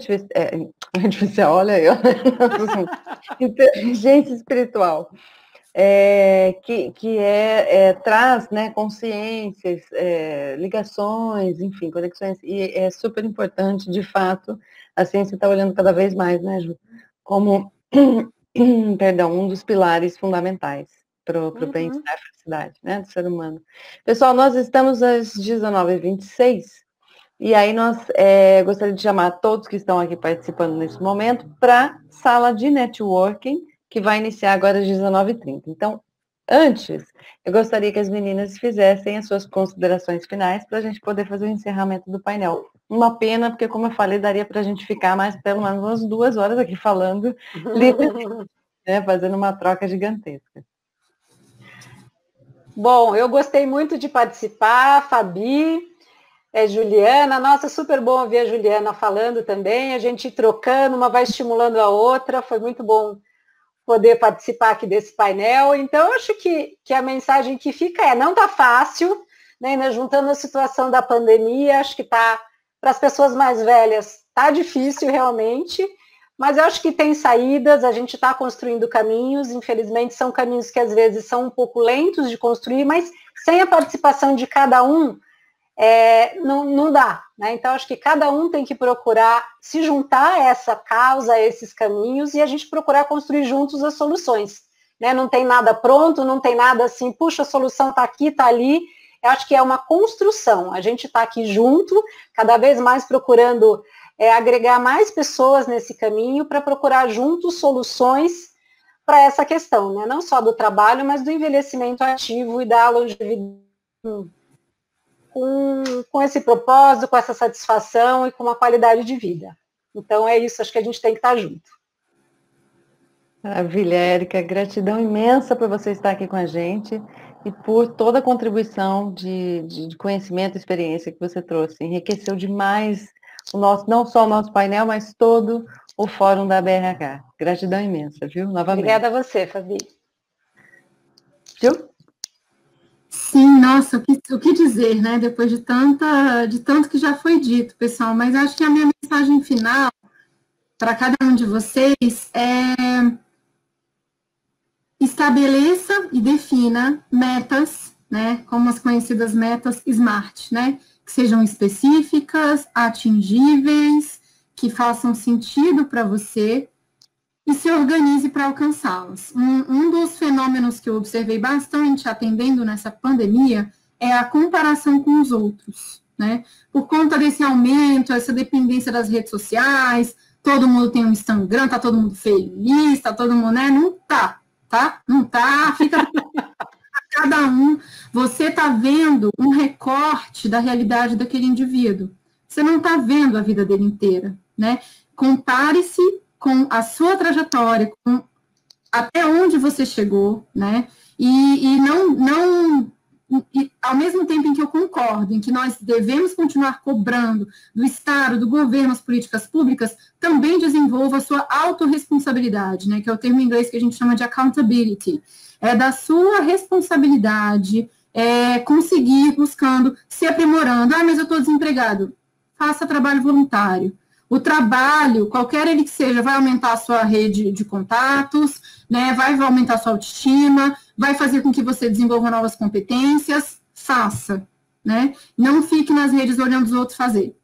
artificial, olha aí, inteligência espiritual, que traz, né, consciências, ligações, enfim, conexões, e é super importante, de fato, a ciência está olhando cada vez mais, né, Ju, como, um dos pilares fundamentais para o bem-estar e felicidade, né, do ser humano. Pessoal, nós estamos às 19h26, e aí nós gostaria de chamar todos que estão aqui participando nesse momento para a sala de networking, que vai iniciar agora às 19h30. Então, Antes, eu gostaria que as meninas fizessem as suas considerações finais para a gente poder fazer o encerramento do painel. Uma pena, porque, como eu falei, daria para a gente ficar mais pelo menos umas 2 horas aqui falando, né, fazendo uma troca gigantesca. Bom, eu gostei muito de participar, Fabi, Juliana, nossa, super bom ouvir a Juliana falando também, a gente trocando, uma vai estimulando a outra, foi muito bom poder participar aqui desse painel. Então, eu acho que a mensagem que fica não está fácil, né, ainda juntando a situação da pandemia, acho que está, para as pessoas mais velhas, está difícil realmente, mas eu acho que tem saídas, a gente está construindo caminhos, infelizmente são caminhos que às vezes são um pouco lentos de construir, mas sem a participação de cada um, não dá, né? Então, acho que cada um tem que procurar se juntar a essa causa, a esses caminhos, e a gente procurar construir juntos as soluções, né? Não tem nada pronto, não tem nada assim, puxa, a solução está aqui, está ali. Eu acho que é uma construção, a gente está aqui junto, cada vez mais procurando agregar mais pessoas nesse caminho para procurar juntos soluções para essa questão, né? Não só do trabalho, mas do envelhecimento ativo e da longevidade com esse propósito, com essa satisfação e com uma qualidade de vida. Então é isso, acho que a gente tem que estar junto. Maravilha, Érica, gratidão imensa por você estar aqui com a gente e por toda a contribuição de conhecimento e experiência que você trouxe. Enriqueceu demais não só o nosso painel, mas todo o fórum da BRH. Gratidão imensa, viu? Novamente. Obrigada a você, Fabi. Viu? Sim, nossa, o que dizer, né? Depois de tanto que já foi dito, pessoal. Mas acho que a minha mensagem final para cada um de vocês é: estabeleça e defina metas, né? Como as conhecidas metas SMART, né? Que sejam específicas, atingíveis, que façam sentido para você e se organize para alcançá-las. Um dos fenômenos que eu observei bastante atendendo nessa pandemia é a comparação com os outros, né? Por conta desse aumento, essa dependência das redes sociais, todo mundo tem um Instagram, tá todo mundo feliz, tá todo mundo, né? Não tá, tá? Não tá, fica cada um. Você tá vendo um recorte da realidade daquele indivíduo. Você não tá vendo a vida dele inteira, né? Compare-se com a sua trajetória, com até onde você chegou, né? E ao mesmo tempo em que eu concordo, em que nós devemos continuar cobrando do Estado, do governo, as políticas públicas, também desenvolva a sua autorresponsabilidade, né? Que é o termo em inglês que a gente chama de accountability. É da sua responsabilidade conseguir buscando, se aprimorando. Mas eu estou desempregado. Faça trabalho voluntário. O trabalho, qualquer ele que seja, vai aumentar a sua rede de contatos, né, vai aumentar a sua autoestima, vai fazer com que você desenvolva novas competências, faça, né? Não fique nas redes olhando os outros fazer.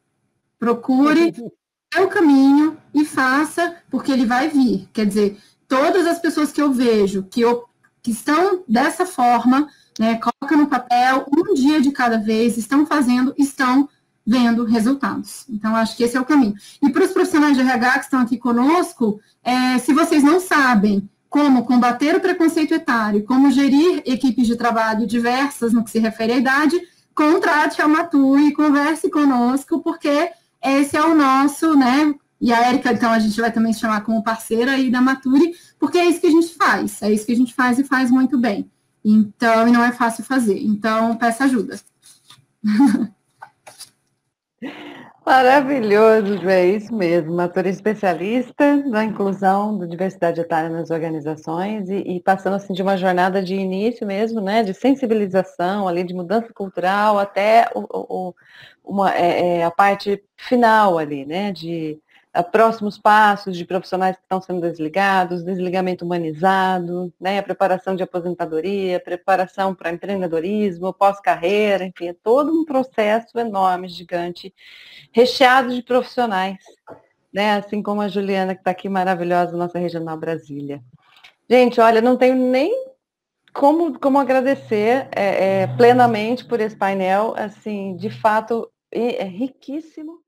Procure o seu caminho e faça, porque ele vai vir. Quer dizer, todas as pessoas que eu vejo que estão dessa forma, né, coloca no papel, um dia de cada vez, estão vendo resultados. Então, acho que esse é o caminho. E para os profissionais de RH que estão aqui conosco, se vocês não sabem como combater o preconceito etário, como gerir equipes de trabalho diversas no que se refere à idade, contrate a Maturi e converse conosco, porque esse é o nosso, né? E a Érica, então, a gente vai também se chamar como parceira aí da Maturi, porque é isso que a gente faz, e faz muito bem. Então, e não é fácil fazer. Então, peça ajuda. Maravilhoso, é isso mesmo. Matura especialista na inclusão da diversidade etária nas organizações e passando assim de uma jornada de início mesmo, né, de sensibilização, ali de mudança cultural até a parte final ali, né, de próximos passos de profissionais que estão sendo desligados, desligamento humanizado, né, a preparação de aposentadoria, preparação para empreendedorismo, pós-carreira, enfim, é todo um processo enorme, gigante, recheado de profissionais, né, assim como a Juliana, que está aqui maravilhosa, nossa Regional Brasília. Gente, olha, não tenho nem como agradecer plenamente por esse painel, assim, de fato, é riquíssimo.